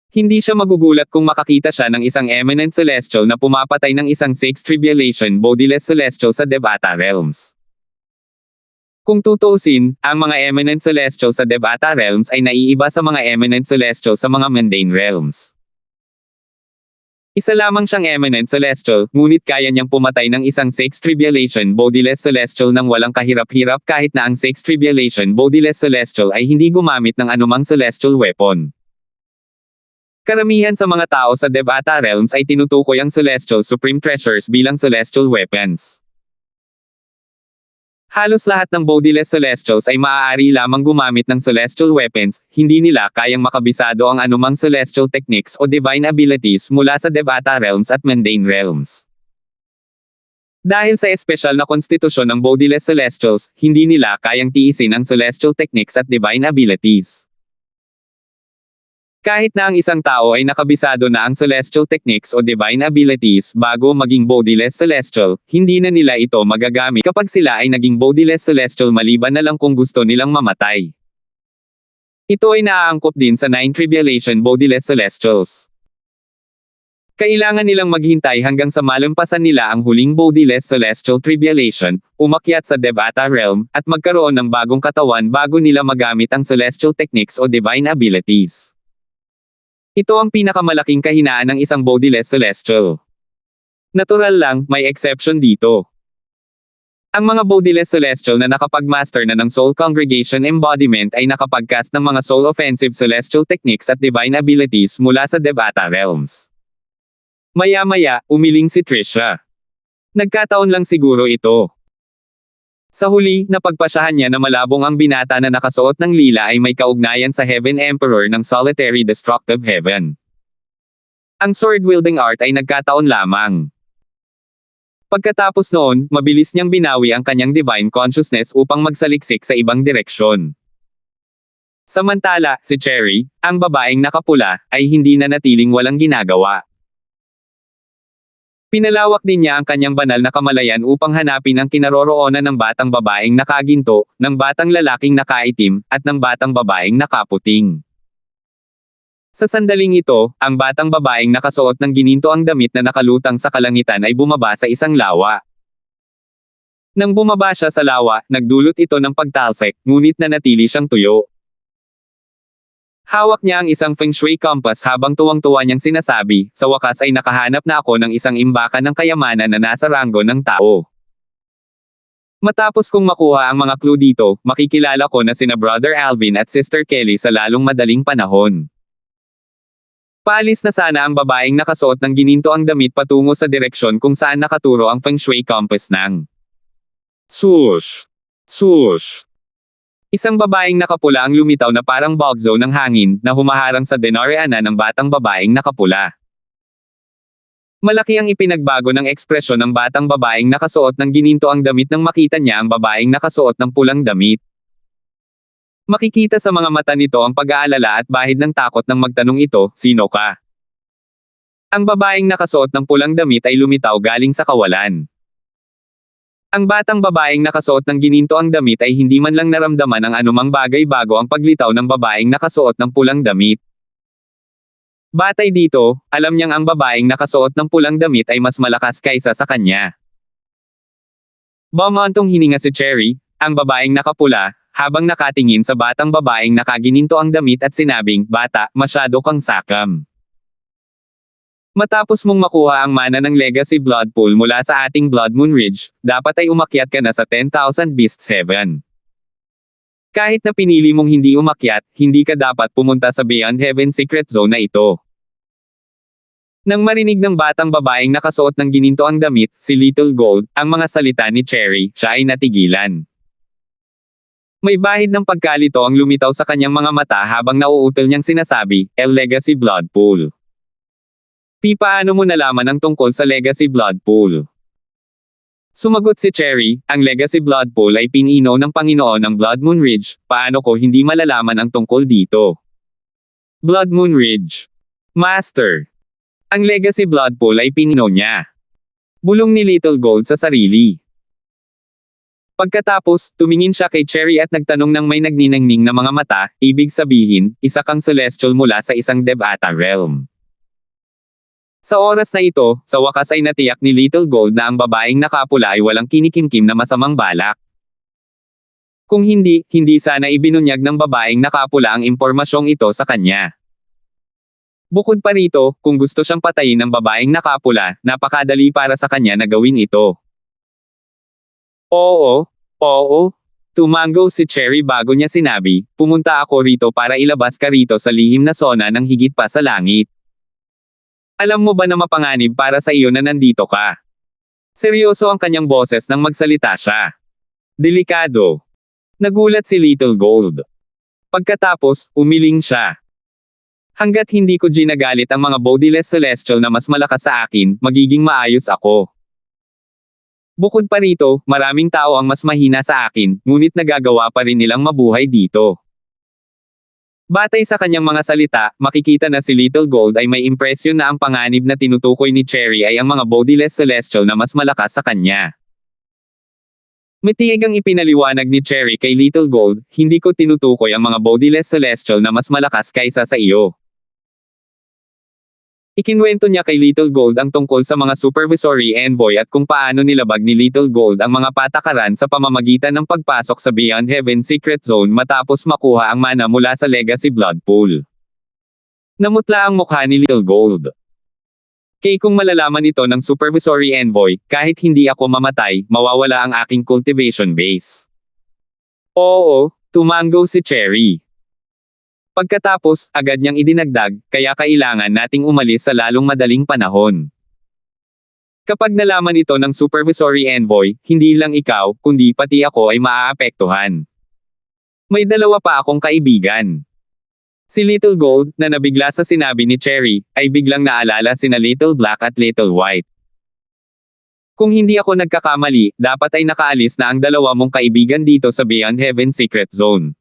Hindi siya magugulat kung makakita siya ng isang eminent celestial na pumapatay ng isang sixth tribulation bodiless celestial sa Devata realms. Kung tutuusin, ang mga eminent celestial sa Devata realms ay naiiba sa mga eminent celestial sa mga mundane realms. Isa lamang siyang eminent celestial, ngunit kaya niyang pumatay ng isang sixth tribulation bodiless celestial nang walang kahirap-hirap kahit na ang sixth tribulation bodiless celestial ay hindi gumamit ng anumang celestial weapon. Karamihan sa mga tao sa Devata realms ay tinutukoy ang celestial supreme treasures bilang celestial weapons. Halos lahat ng bodiless celestials ay maaari lamang gumamit ng celestial weapons, hindi nila kayang makabisado ang anumang celestial techniques o divine abilities mula sa Devata realms at mundane realms. Dahil sa espesyal na konstitusyon ng bodiless celestials, hindi nila kayang tiisin ang celestial techniques at divine abilities. Kahit na ang isang tao ay nakabisado na ang celestial techniques o divine abilities bago maging bodiless celestial, hindi na nila ito magagamit kapag sila ay naging bodiless celestial maliban na lang kung gusto nilang mamatay. Ito ay naaangkop din sa 9 tribulation bodiless celestials. Kailangan nilang maghintay hanggang sa malampasan nila ang huling bodiless celestial tribulation, umakyat sa Devata realm, at magkaroon ng bagong katawan bago nila magamit ang celestial techniques o divine abilities. Ito ang pinakamalaking kahinaan ng isang bodiless celestial. Natural lang, may exception dito. Ang mga bodiless celestial na nakapag-master na ng soul congregation embodiment ay nakapag-cast ng mga soul offensive celestial techniques at divine abilities mula sa Devata realms. Maya-maya, umiling si Trisha. Nagkataon lang siguro ito. Sa huli, napagpasyahan niya na malabong ang binata na nakasuot ng lila ay may kaugnayan sa Heaven Emperor ng Solitary Destructive Heaven. Ang sword-wielding art ay nagkataon lamang. Pagkatapos noon, mabilis niyang binawi ang kanyang divine consciousness upang magsaliksik sa ibang direksyon. Samantala, si Cherry, ang babaeng nakapula, ay hindi na natiling walang ginagawa. Pinalawak din niya ang kanyang banal na kamalayan upang hanapin ang kinaroroonan ng batang babaeng nakaginto, ng batang lalaking nakaitim, at ng batang babaeng nakaputing. Sa sandaling ito, ang batang babaeng nakasuot ng ginintoang damit na nakalutang sa kalangitan ay bumaba sa isang lawa. Nang bumaba siya sa lawa, nagdulot ito ng pagtalsik, ngunit nanatili siyang tuyo. Hawak niya ang isang feng shui compass habang tuwang-tuwa niyang sinasabi, sa wakas ay nakahanap na ako ng isang imbakan ng kayamanan na nasa ranggo ng tao. Matapos kong makuha ang mga clue dito, makikilala ko na sina Brother Alvin at Sister Kelly sa lalong madaling panahon. Paalis na sana ang babaeng nakasuot ng ginintoang damit patungo sa direksyon kung saan nakaturo ang feng shui compass ng swoosh, swoosh. Isang babaeng nakapula ang lumitaw na parang bugzo ng hangin na humaharang sa dinarianan ng batang babaeng nakapula. Malaki ang ipinagbago ng ekspresyon ng batang babaeng nakasuot ng ginintoang damit nang makita niya ang babaeng nakasuot ng pulang damit. Makikita sa mga mata nito ang pag-aalala at bahid ng takot nang magtanong ito, "Sino ka?" Ang babaeng nakasuot ng pulang damit ay lumitaw galing sa kawalan. Ang batang babaeng nakasuot ng ginintoang damit ay hindi man lang naramdaman ang anumang bagay bago ang paglitaw ng babaeng nakasuot ng pulang damit. Batay dito, alam niyang ang babaeng nakasuot ng pulang damit ay mas malakas kaysa sa kanya. Bumantong hininga si Cherry, ang babaeng nakapula, habang nakatingin sa batang babaeng nakaginintoang damit at sinabing, "Bata, masyado kang sakam. Matapos mong makuha ang mana ng Legacy Blood Pool mula sa ating Blood Moon Ridge, dapat ay umakyat ka na sa 10,000 Beasts Heaven. Kahit na pinili mong hindi umakyat, hindi ka dapat pumunta sa Beyond Heaven Secret Zone na ito." Nang marinig ng batang babaeng nakasuot ng ginintoang damit, si Little Gold, ang mga salita ni Cherry, siya ay natigilan. May bahid ng pagkalito ang lumitaw sa kanyang mga mata habang nauutal niyang sinasabi, "El Legacy Blood Pool. Paano mo nalaman ang tungkol sa Legacy Blood Pool?" Sumagot si Cherry, "Ang Legacy Blood Pool ay pinino ng Panginoon ng Blood Moon Ridge, paano ko hindi malalaman ang tungkol dito?" Blood Moon Ridge. Master. Ang Legacy Blood Pool ay pinino niya. Bulong ni Little Gold sa sarili. Pagkatapos, tumingin siya kay Cherry at nagtanong ng may nagniningning na mga mata, ibig sabihin, isa kang celestial mula sa isang Devata realm. Sa oras na ito, sa wakas ay natiyak ni Little Gold na ang babaeng nakapula ay walang kinikimkim na masamang balak. Kung hindi sana ibinunyag ng babaeng nakapula ang impormasyong ito sa kanya. Bukod pa rito, kung gusto siyang patayin ng babaeng nakapula, napakadali para sa kanya na gawin ito. Oo. Tumango si Cherry bago niya sinabi, pumunta ako rito para ilabas ka rito sa lihim na sona ng higit pa sa langit. Alam mo ba na mapanganib para sa iyo na nandito ka? Seryoso ang kanyang boses nang magsalita siya. Delikado. Nagulat si Little Gold. Pagkatapos, umiling siya. Hanggat hindi ko ginagalit ang mga bodiless celestial na mas malakas sa akin, magiging maayos ako. Bukod pa rito, maraming tao ang mas mahina sa akin, ngunit nagagawa pa rin nilang mabuhay dito. Batay sa kanyang mga salita, makikita na si Little Gold ay may impresyon na ang panganib na tinutukoy ni Cherry ay ang mga bodiless celestial na mas malakas sa kanya. Matiig ang ipinaliwanag ni Cherry kay Little Gold, hindi ko tinutukoy ang mga bodiless celestial na mas malakas kaysa sa iyo. Ikinwento niya kay Little Gold ang tungkol sa mga supervisory envoy at kung paano nilabag ni Little Gold ang mga patakaran sa pamamagitan ng pagpasok sa Beyond Heaven Secret Zone matapos makuha ang mana mula sa Legacy Blood Pool. Namutla ang mukha ni Little Gold. Kay kung malalaman ito ng supervisory envoy, kahit hindi ako mamatay, mawawala ang aking cultivation base. Oo, tumango si Cherry. Pagkatapos, agad niyang idinagdag, kaya kailangan nating umalis sa lalong madaling panahon. Kapag nalaman ito ng supervisory envoy, hindi lang ikaw, kundi pati ako ay maaapektuhan. May dalawa pa akong kaibigan. Si Little Gold, na nabigla sa sinabi ni Cherry, ay biglang naalala sina Little Black at Little White. Kung hindi ako nagkakamali, dapat ay nakaalis na ang dalawa mong kaibigan dito sa Beyond Heaven Secret Zone.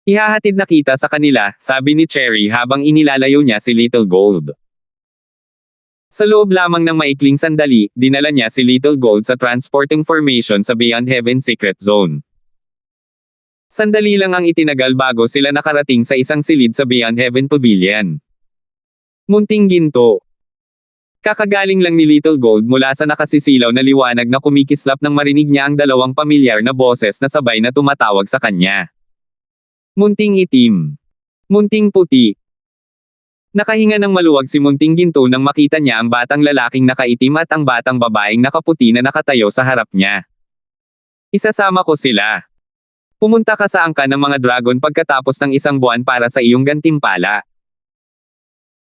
Ihahatid na kita sa kanila, sabi ni Cherry habang inilalayo niya si Little Gold. Sa loob lamang ng maikling sandali, dinala niya si Little Gold sa transporting formation sa Beyond Heaven Secret Zone. Sandali lang ang itinagal bago sila nakarating sa isang silid sa Beyond Heaven Pavilion. Munting ginto. Kakagaling lang ni Little Gold mula sa nakasisilaw na liwanag na kumikislap nang marinig niya ang dalawang pamilyar na boses na sabay na tumatawag sa kanya. Munting itim. Munting puti. Nakahinga ng maluwag si Munting Ginto nang makita niya ang batang lalaking nakaitim at ang batang babaeng nakaputi na nakatayo sa harap niya. Isasama ko sila. Pumunta ka sa angka ng mga dragon pagkatapos ng isang buwan para sa iyong gantimpala.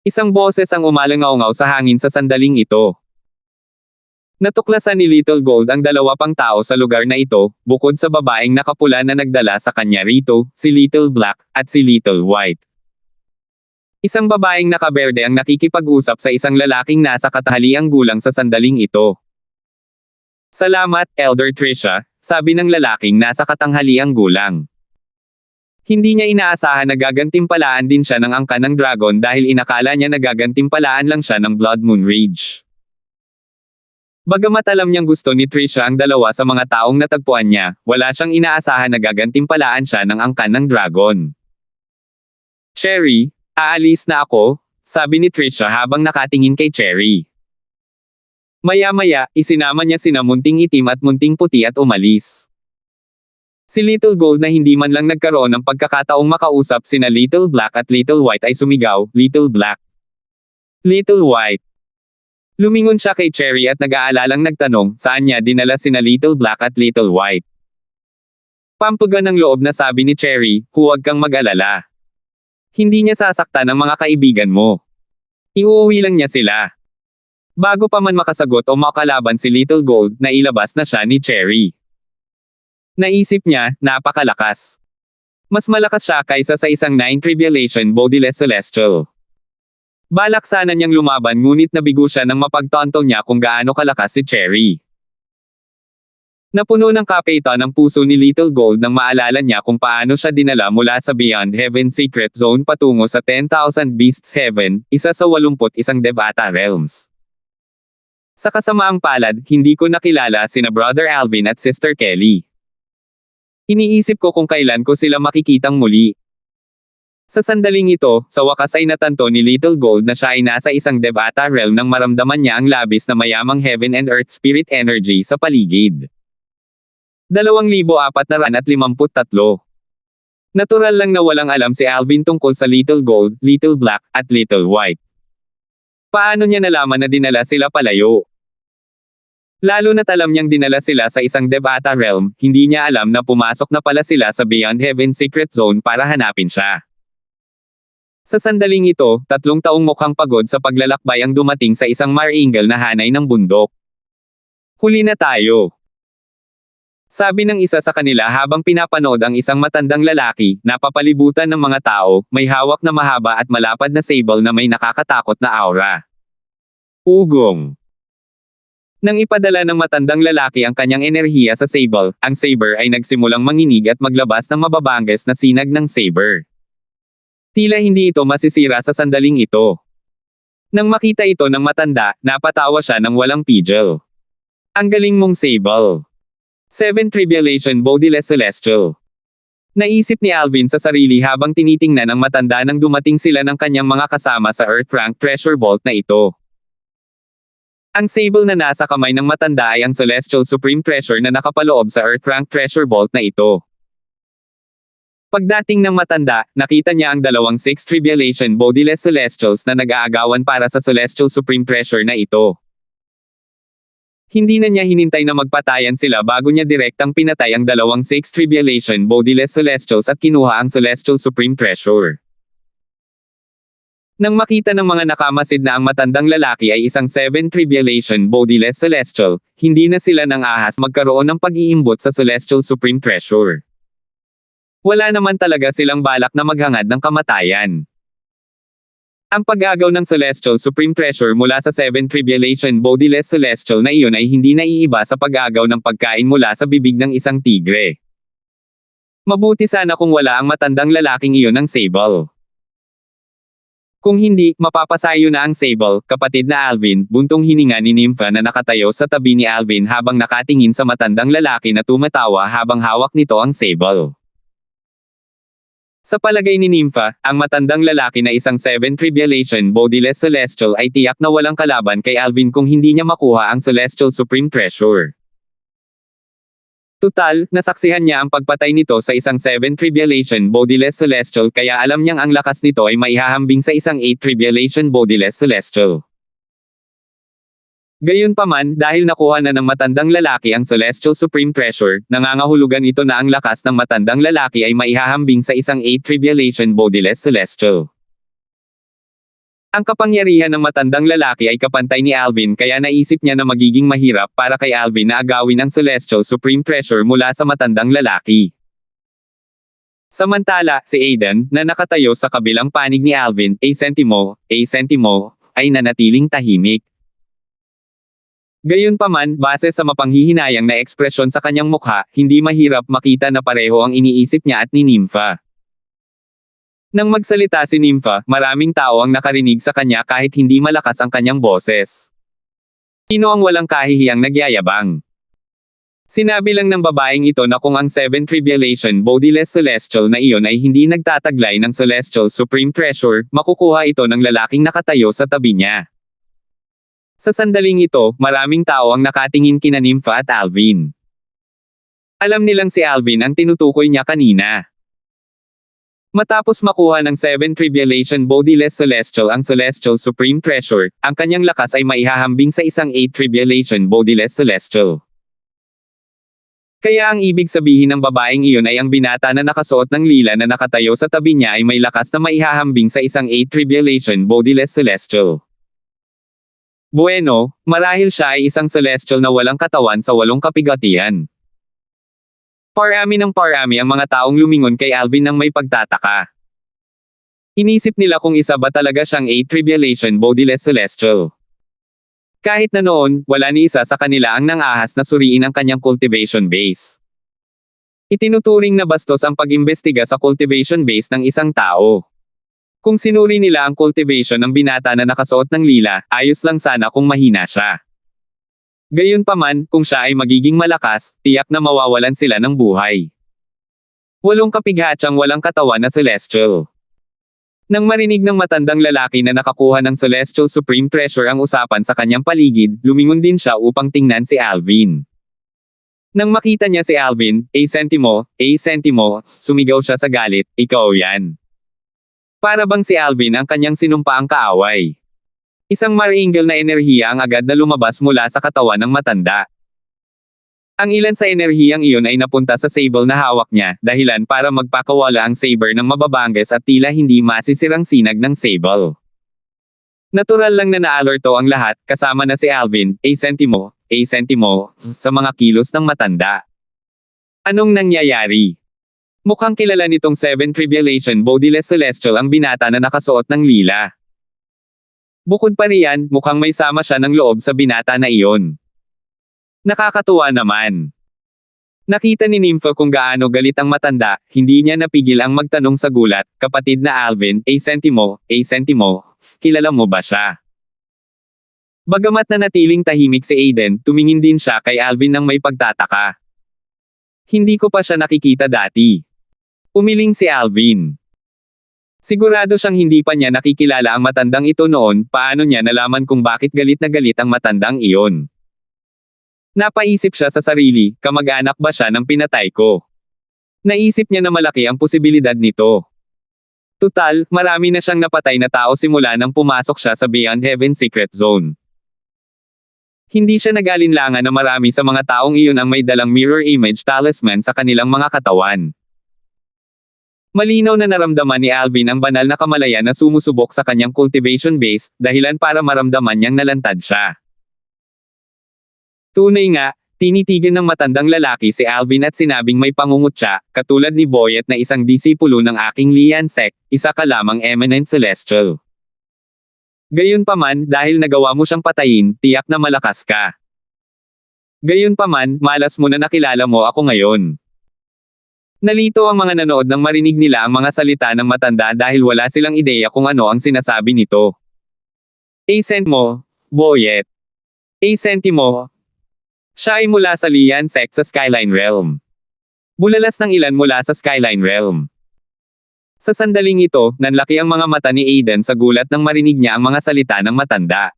Isang boses ang umalangaw-ngaw sa hangin sa sandaling ito. Natuklasan ni Little Gold ang dalawa pang tao sa lugar na ito, bukod sa babaeng nakapula na nagdala sa kanya rito, si Little Black, at si Little White. Isang babaeng nakaberde ang nakikipag-usap sa isang lalaking nasa katahaliang gulang sa sandaling ito. Salamat, Elder Trisha, sabi ng lalaking nasa katanghaliang gulang. Hindi niya inaasahan na gagantimpalaan din siya ng angka ng dragon dahil inakala niya na gagantimpalaan lang siya ng Blood Moon Rage. Bagamat alam niyang gusto ni Trisha ang dalawa sa mga taong natagpuan niya, wala siyang inaasahan na gagantimpalaan siya ng angkan ng dragon. Cherry, aalis na ako, sabi ni Trisha habang nakatingin kay Cherry. Maya-maya, isinama niya sina Munting Itim at Munting Puti at umalis. Si Little Gold na hindi man lang nagkaroon ng pagkakataong makausap sina Little Black at Little White ay sumigaw, Little Black. Little White. Lumingon siya kay Cherry at nag-aalalang nagtanong, saan niya dinala sina Little Black at Little White. Pampagan ng loob na sabi ni Cherry, huwag kang mag-alala. Hindi niya sasaktan ang mga kaibigan mo. Iuuwi lang niya sila. Bago pa man makasagot o makalaban si Little Gold, nailabas na siya ni Cherry. Naisip niya, napakalakas. Mas malakas siya kaysa sa isang 9 Tribulation Bodiless Celestial. Balak sana niyang lumaban ngunit nabigo siya nang mapagtanto niya kung gaano kalakas si Cherry. Napuno ng kapaitan ang puso ni Little Gold nang maalala niya kung paano siya dinala mula sa Beyond Heaven Secret Zone patungo sa 10,000 Beasts Heaven, isa sa 81 Devata Realms. Sa kasamaang palad, hindi ko nakilala sina Brother Alvin at Sister Kelly. Iniisip ko kung kailan ko sila makikitang muli. Sa sandaling ito, sa wakas ay natanto ni Little Gold na siya ay nasa isang Devata realm nang maramdaman niya ang labis na mayamang heaven and earth spirit energy sa paligid. 2,453. Natural lang na walang alam si Alvin tungkol sa Little Gold, Little Black, at Little White. Paano niya nalaman na dinala sila palayo? Lalo na't alam niyang dinala sila sa isang Devata realm, hindi niya alam na pumasok na pala sila sa Beyond Heaven Secret Zone para hanapin siya. Sa sandaling ito, 3 taong mukhang pagod sa paglalakbay ang dumating sa isang maringal na hanay ng bundok. Huli na tayo. Sabi ng isa sa kanila habang pinapanood ang isang matandang lalaki, napapalibutan ng mga tao, may hawak na mahaba at malapad na sable na may nakakatakot na aura. Ugong. Nang ipadala ng matandang lalaki ang kanyang enerhiya sa sable, ang saber ay nagsimulang manginig at maglabas ng mababanges na sinag ng saber. Tila hindi ito masisira sa sandaling ito. Nang makita ito ng matanda, napatawa siya ng walang pigil. Ang galing mong sable. 7 Tribulation Bodiless Celestial. Naisip ni Alvin sa sarili habang tinitingnan ang matanda nang dumating sila ng kanyang mga kasama sa Earth Rank Treasure Vault na ito. Ang sable na nasa kamay ng matanda ay ang Celestial Supreme Treasure na nakapaloob sa Earth Rank Treasure Vault na ito. Pagdating ng matanda, nakita niya ang 6 Tribulation Bodiless Celestials na nag-aagawan para sa Celestial Supreme Treasure na ito. Hindi na niya hinintay na magpatayan sila bago niya direktang pinatay ang 6 Tribulation Bodiless Celestials at kinuha ang Celestial Supreme Treasure. Nang makita ng mga nakamasid na ang matandang lalaki ay isang 7 Tribulation Bodiless Celestial, hindi na sila nang ahas magkaroon ng pag-iimbot sa Celestial Supreme Treasure. Wala naman talaga silang balak na maghangad ng kamatayan. Ang pag-agaw ng Celestial Supreme Treasure mula sa 7 Tribulation Bodiless Celestial na iyon ay hindi naiiba sa pag-agaw ng pagkain mula sa bibig ng isang tigre. Mabuti sana kung wala ang matandang lalaking iyon ng sable. Kung hindi, mapapasayo na ang sable, kapatid na Alvin, buntong hininga ni Nympha na nakatayo sa tabi ni Alvin habang nakatingin sa matandang lalaki na tumatawa habang hawak nito ang sable. Sa palagay ni Nympha, ang matandang lalaki na isang 7 Tribulation Bodiless Celestial ay tiyak na walang kalaban kay Alvin kung hindi niya makuha ang Celestial Supreme Treasure. Tutal, nasaksihan niya ang pagpatay nito sa isang 7 Tribulation Bodiless Celestial kaya alam niyang ang lakas nito ay maihahambing sa isang 8 Tribulation Bodiless Celestial. Gayunpaman, dahil nakuha na ng matandang lalaki ang Celestial Supreme Treasure, nangangahulugan ito na ang lakas ng matandang lalaki ay maihahambing sa isang 8 Tribulation Bodiless Celestial. Ang kapangyarihan ng matandang lalaki ay kapantay ni Alvin kaya naisip niya na magiging mahirap para kay Alvin na agawin ang Celestial Supreme Treasure mula sa matandang lalaki. Samantala, si Aiden, na nakatayo sa kabilang panig ni Alvin, Sentimo, ay nanatiling tahimik. Gayunpaman, base sa mapanghihinayang na ekspresyon sa kanyang mukha, hindi mahirap makita na pareho ang iniisip niya at ni Nympha. Nang magsalita si Nympha, maraming tao ang nakarinig sa kanya kahit hindi malakas ang kanyang boses. Sino ang walang kahihiyang nagyayabang? Sinabi lang ng babaeng ito na kung ang 7 Tribulation Bodiless Celestial na iyon ay hindi nagtataglay ng Celestial Supreme Treasure, makukuha ito ng lalaking nakatayo sa tabi niya. Sa sandaling ito, maraming tao ang nakatingin kina Nympha at Alvin. Alam nilang si Alvin ang tinutukoy niya kanina. Matapos makuha ng 7 Tribulation Bodiless Celestial ang Celestial Supreme Treasure, ang kanyang lakas ay maihahambing sa isang 8 Tribulation Bodiless Celestial. Kaya ang ibig sabihin ng babaeng iyon ay ang binata na nakasuot ng lila na nakatayo sa tabi niya ay may lakas na maihahambing sa isang 8 Tribulation Bodiless Celestial. Bueno, marahil siya ay isang celestial na walang katawan sa 8 kapigatian. Parami ng parami ang mga taong lumingon kay Alvin nang may pagtataka. Inisip nila kung isa ba talaga siyang 8 Tribulation Bodiless Celestial. Kahit na noon, wala ni isa sa kanila ang nang-ahas na suriin ang kanyang cultivation base. Itinuturing na bastos ang pag-imbestiga sa cultivation base ng isang tao. Kung sinuri nila ang cultivation ng binata na nakasuot ng lila, ayos lang sana kung mahina siya. Gayunpaman, kung siya ay magiging malakas, tiyak na mawawalan sila ng buhay. 8 kapighatsang walang katawan na Celestial. Nang marinig ng matandang lalaki na nakakuha ng Celestial Supreme Treasure ang usapan sa kanyang paligid, lumingon din siya upang tingnan si Alvin. Nang makita niya si Alvin, Sentimo, sumigaw siya sa galit, ikaw yan. Para bang si Alvin ang kanyang sinumpaang kaaway. Isang maringal na enerhiya ang agad na lumabas mula sa katawan ng matanda. Ang ilan sa enerhiyang iyon ay napunta sa sable na hawak niya, dahilan para magpakawala ang saber ng mababangges at tila hindi masisirang sinag ng sable. Natural lang na naalerto ang lahat, kasama na si Alvin, Sentimo, sa mga kilos ng matanda. Anong nangyayari? Mukhang kilala nitong 7 Tribulation Bodiless Celestial ang binata na nakasuot ng lila. Bukod pa riyan, mukhang may sama siya ng loob sa binata na iyon. Nakakatuwa naman. Nakita ni Nympha kung gaano galit ang matanda, hindi niya napigil ang magtanong sa gulat, kapatid na Alvin, Sentimo, kilala mo ba siya? Bagamat nanatiling tahimik si Aiden, tumingin din siya kay Alvin nang may pagtataka. Hindi ko pa siya nakikita dati. Umiling si Alvin. Sigurado siyang hindi pa niya nakikilala ang matandang ito noon, paano niya nalaman kung bakit galit na galit ang matandang iyon. Napaisip siya sa sarili, kamag-anak ba siya ng pinatay ko? Naisip niya na malaki ang posibilidad nito. Tutal, marami na siyang napatay na tao simula nang pumasok siya sa Beyond Heaven Secret Zone. Hindi siya nag-alinlangan na marami sa mga taong iyon ang may dalang mirror image talisman sa kanilang mga katawan. Malinaw na naramdaman ni Alvin ang banal na kamalayan na sumusubok sa kanyang cultivation base, dahilan para maramdaman niyang nalantad siya. Tunay nga, tinitigan ng matandang lalaki si Alvin at sinabing may pangungutya, katulad ni Boyet na isang disipulo ng aking Lian Sect, isa ka lamang eminent celestial. Gayunpaman, dahil nagawa mo siyang patayin, tiyak na malakas ka. Gayunpaman, malas mo na nakilala mo ako ngayon. Nalito ang mga nanood nang marinig nila ang mga salita ng matanda dahil wala silang ideya kung ano ang sinasabi nito. Sentimo, Boyet. Sentimo. Siya ay mula sa Lian Sect sa Skyline Realm. Bulalas ng ilan mula sa Skyline Realm. Sa sandaling ito, nanlaki ang mga mata ni Aiden sa gulat nang marinig niya ang mga salita ng matanda.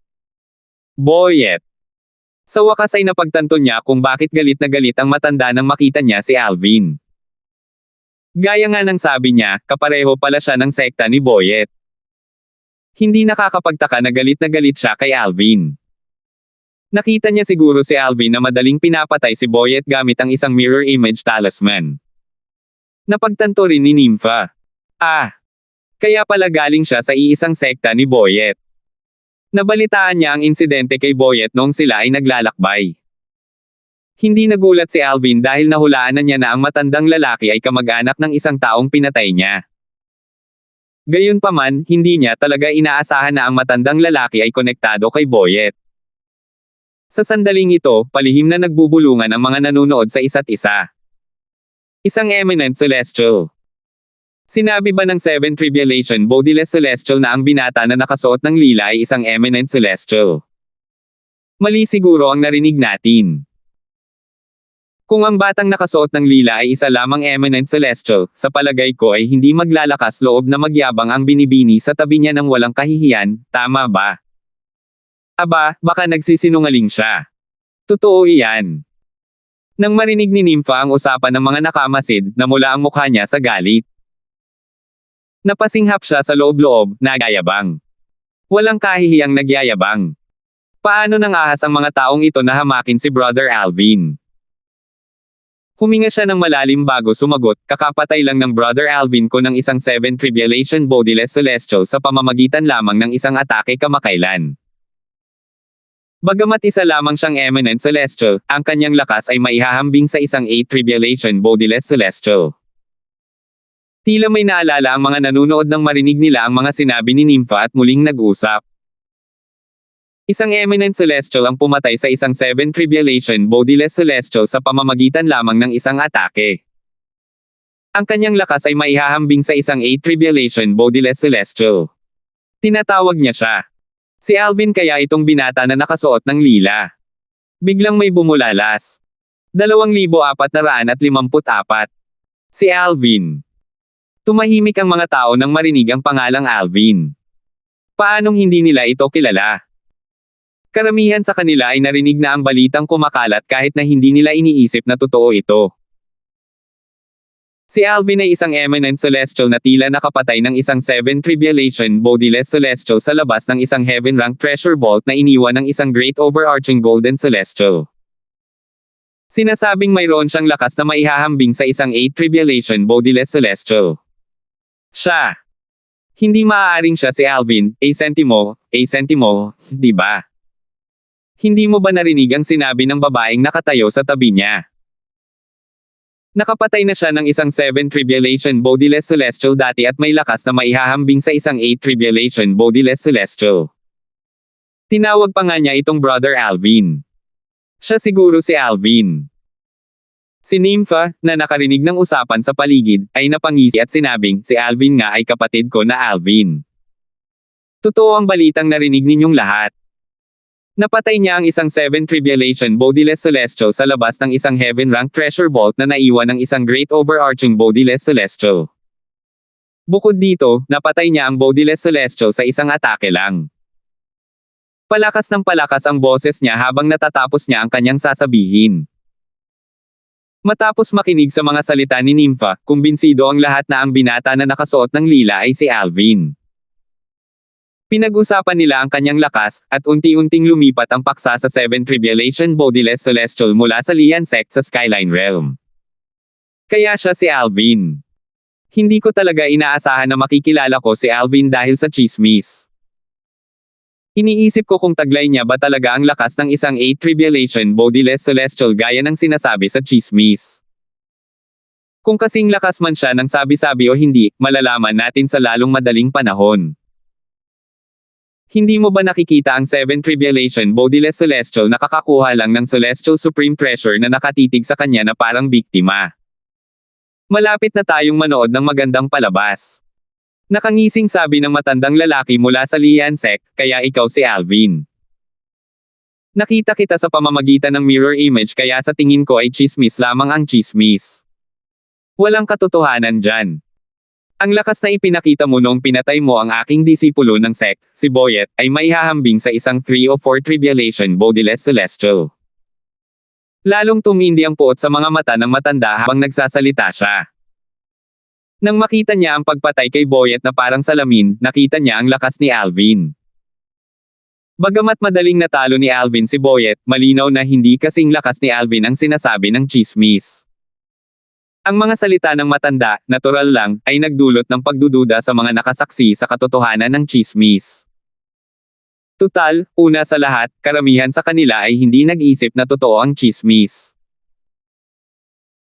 Boyet. Sa wakas ay napagtanto niya kung bakit galit na galit ang matanda nang makita niya si Alvin. Gaya nga ng sabi niya, kapareho pala siya ng sekta ni Boyet. Hindi nakakapagtaka na galit siya kay Alvin. Nakita niya siguro si Alvin na madaling pinapatay si Boyet gamit ang isang mirror image talisman. Napagtanto rin ni Nympha. Kaya pala galing siya sa iisang sekta ni Boyet. Nabalitaan niya ang insidente kay Boyet noong sila ay naglalakbay. Hindi nagulat si Alvin dahil nahulaan na niya na ang matandang lalaki ay kamag-anak ng isang taong pinatay niya. Gayunpaman, hindi niya talaga inaasahan na ang matandang lalaki ay konektado kay Boyet. Sa sandaling ito, palihim na nagbubulungan ang mga nanunood sa isa't isa. Isang eminent celestial. Sinabi ba ng 7 Tribulation Bodiless Celestial na ang binata na nakasuot ng lila ay isang eminent celestial? Mali siguro ang narinig natin. Kung ang batang nakasuot ng lila ay isa lamang eminent celestial, sa palagay ko ay hindi maglalakas loob na magyabang ang binibini sa tabi niya ng walang kahihiyan, tama ba? Aba, baka nagsisinungaling siya. Totoo iyan. Nang marinig ni Nympha ang usapan ng mga nakamasid, namula ang mukha niya sa galit. Napasinghap siya sa loob-loob, nagyayabang. Walang kahihiyang nagyayabang. Paano nang ahas ang mga taong ito na hamakin si Brother Alvin? Huminga siya ng malalim bago sumagot, kakapatay lang ng Brother Alvin ko ng isang 7 Tribulation Bodiless Celestial sa pamamagitan lamang ng isang atake kamakailan. Bagamat isa lamang siyang eminent celestial, ang kanyang lakas ay maihahambing sa isang 8 Tribulation Bodiless Celestial. Tila may naalala ang mga nanunood nang marinig nila ang mga sinabi ni Nympha at muling nag-usap. Isang eminent celestial ang pumatay sa isang 7 Tribulation Bodiless Celestial sa pamamagitan lamang ng isang atake. Ang kanyang lakas ay maihahambing sa isang 8 Tribulation Bodiless Celestial. Tinatawag niya siya. Si Alvin kaya itong binata na nakasuot ng lila. Biglang may bumulalas. 2,454. Si Alvin. Tumahimik ang mga tao nang marinig ang pangalang Alvin. Paanong hindi nila ito kilala? Karamihan sa kanila ay narinig na ang balitang kumakalat kahit na hindi nila iniisip na totoo ito. Si Alvin ay isang eminent celestial na tila nakapatay ng isang 7 tribulation bodiless celestial sa labas ng isang heaven-ranked treasure vault na iniwan ng isang great overarching golden celestial. Sinasabing mayroon siyang lakas na maihahambing sa isang 8 tribulation bodiless celestial. Siya. Hindi maaaring siya si Alvin, a sentimo, di ba? Hindi mo ba narinig ang sinabi ng babaeng nakatayo sa tabi niya? Nakapatay na siya ng isang 7 tribulation bodiless celestial dati at may lakas na maihahambing sa isang 8 tribulation bodiless celestial. Tinawag pa nga niya itong Brother Alvin. Siya siguro si Alvin. Si Nympha, na nakarinig ng usapan sa paligid, ay napangisi at sinabing, si Alvin nga ay kapatid ko na Alvin. Totoo ang balitang narinig ninyong lahat. Napatay niya ang isang 7 tribulation bodiless celestial sa labas ng isang heaven-ranked treasure vault na naiwan ng isang great overarching bodiless celestial. Bukod dito, napatay niya ang bodiless celestial sa isang atake lang. Palakas ng palakas ang boses niya habang natatapos niya ang kanyang sasabihin. Matapos makinig sa mga salita ni Nympha, kumbinsido ang lahat na ang binata na nakasuot ng lila ay si Alvin. Pinag-usapan nila ang kanyang lakas, at unti-unting lumipat ang paksa sa 7 tribulation bodiless celestial mula sa Lian sect sa Skyline Realm. Kaya siya si Alvin. Hindi ko talaga inaasahan na makikilala ko si Alvin dahil sa chismis. Iniisip ko kung taglay niya ba talaga ang lakas ng isang 8 tribulation bodiless celestial gaya ng sinasabi sa chismis. Kung kasing lakas man siya ng sabi-sabi o hindi, malalaman natin sa lalong madaling panahon. Hindi mo ba nakikita ang 7 tribulation bodiless celestial na kakakuha lang ng celestial supreme treasure na nakatitig sa kanya na parang biktima? Malapit na tayong manood ng magandang palabas. Nakangising sabi ng matandang lalaki mula sa Lian sect, kaya ikaw si Alvin. Nakita kita sa pamamagitan ng mirror image kaya sa tingin ko ay chismis lamang ang chismis. Walang katotohanan dyan. Ang lakas na ipinakita mo noong pinatay mo ang aking disipulo ng sect, si Boyet, ay maihahambing sa isang 3 o 4 tribulation bodiless celestial. Lalong tumindi ang puot sa mga mata ng matanda habang nagsasalita siya. Nang makita niya ang pagpatay kay Boyet na parang salamin, nakita niya ang lakas ni Alvin. Bagamat madaling natalo ni Alvin si Boyet, malinaw na hindi kasing lakas ni Alvin ang sinasabi ng chismis. Ang mga salita ng matanda, natural lang, ay nagdulot ng pagdududa sa mga nakasaksi sa katotohanan ng chismis. Tutal, una sa lahat, karamihan sa kanila ay hindi nag-isip na totoo ang chismis.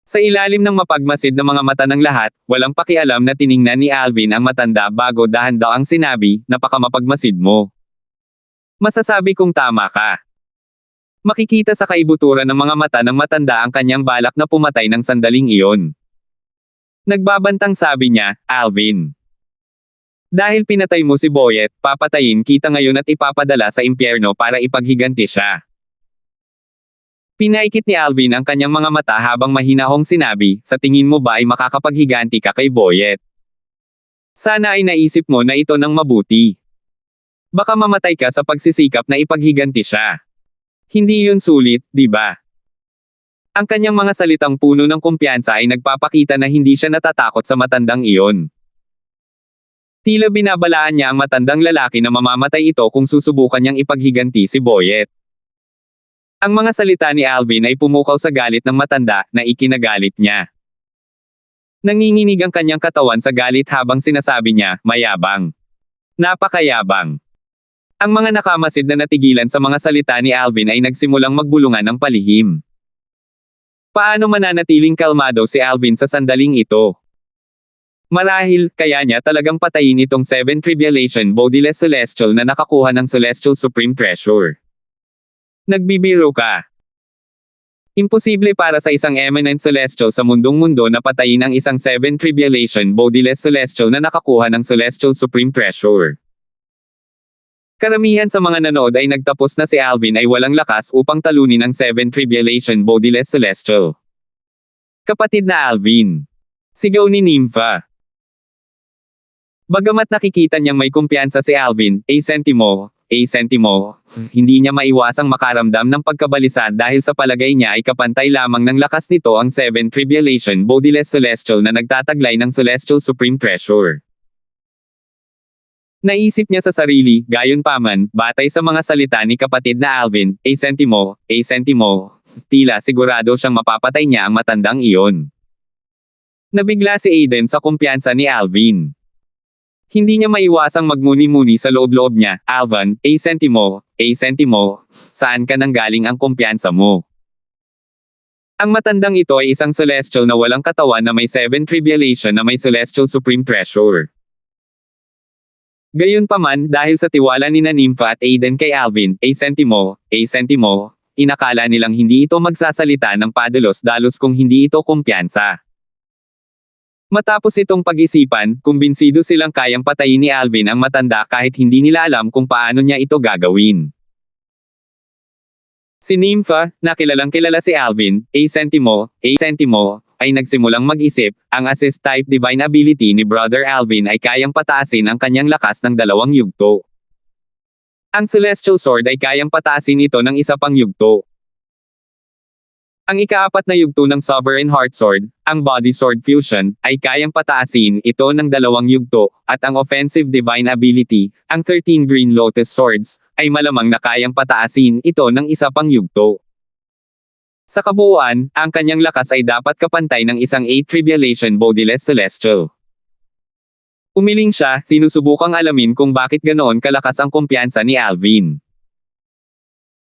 Sa ilalim ng mapagmasid na mga mata ng lahat, walang pakialam na tiningnan ni Alvin ang matanda bago dahan-daang sinabi, napakamapagmasid mo. Masasabi kong tama ka. Makikita sa kaibuturan ng mga mata ng matanda ang kanyang balak na pumatay ng sandaling iyon. Nagbabantang sabi niya, Alvin. Dahil pinatay mo si Boyet, papatayin kita ngayon at ipapadala sa impyerno para ipaghiganti siya. Pinaikit ni Alvin ang kanyang mga mata habang mahinahong sinabi, sa tingin mo ba ay makakapaghiganti ka kay Boyet? Sana ay naisip mo na ito ng mabuti. Baka mamatay ka sa pagsisikap na ipaghiganti siya. Hindi yun sulit, di ba? Ang kanyang mga salitang puno ng kumpiyansa ay nagpapakita na hindi siya natatakot sa matandang iyon. Tila binabalaan niya ang matandang lalaki na mamamatay ito kung susubukan niyang ipaghiganti si Boyet. Ang mga salita ni Alvin ay pumukaw sa galit ng matanda, na ikinagalit niya. Nanginginig ang kanyang katawan sa galit habang sinasabi niya, mayabang. Napakayabang. Ang mga nakamasid na natigilan sa mga salita ni Alvin ay nagsimulang magbulungan ng palihim. Paano mananatiling kalmado si Alvin sa sandaling ito? Marahil, kaya niya talagang patayin itong 7 tribulation bodiless celestial na nakakuha ng celestial supreme treasure. Nagbibiro ka. Imposible para sa isang eminent celestial sa mundong-mundo na patayin ang isang 7 tribulation bodiless celestial na nakakuha ng celestial supreme treasure. Karamihan sa mga nanood ay nagtapos na si Alvin ay walang lakas upang talunin ang 7 Tribulation Bodiless Celestial. Kapatid na Alvin. Sigaw ni Nympha. Bagamat nakikita niyang may kumpiyansa si Alvin, sentimo, hindi niya maiwasang makaramdam ng pagkabalisa dahil sa palagay niya ay kapantay lamang ng lakas nito ang 7 Tribulation Bodiless Celestial na nagtataglay ng Celestial Supreme Treasure. Naisip niya sa sarili, gayunpaman, batay sa mga salita ni kapatid na Alvin, sentimo, tila sigurado siyang mapapatay niya ang matandang iyon. Nabigla si Aiden sa kumpiyansa ni Alvin. Hindi niya maiwasang magmuni-muni sa loob-loob niya, Alvin, sentimo, saan ka nanggaling ang kumpiyansa mo? Ang matandang ito ay isang celestial na walang katawan na may 7 tribulation na may celestial supreme treasure. Gayunpaman, dahil sa tiwala ni Nympha at Aiden kay Alvin, sentimo, inakala nilang hindi ito magsasalita ng padalos-dalos kung hindi ito kumpiyansa. Matapos itong pag-isipan, kumbinsido silang kayang patayin ni Alvin ang matanda kahit hindi nila alam kung paano niya ito gagawin. Si Nympha, na kilalang-kilala si Alvin, sentimo, ay nagsimulang mag-isip, ang assist-type divine ability ni Brother Alvin ay kayang pataasin ang kanyang lakas ng 2 yugto. Ang Celestial Sword ay kayang pataasin ito ng isa pang yugto. Ang ika-4 na yugto ng Sovereign Heart Sword, ang Body Sword Fusion, ay kayang pataasin ito ng 2 yugto, at ang Offensive Divine Ability, ang 13 Green Lotus Swords, ay malamang na kayang pataasin ito ng isa pang yugto. Sa kabuuan, ang kanyang lakas ay dapat kapantay ng isang 8 Tribulation Bodiless Celestial. Umiling siya, sinusubukang alamin kung bakit ganoon kalakas ang kumpiyansa ni Alvin.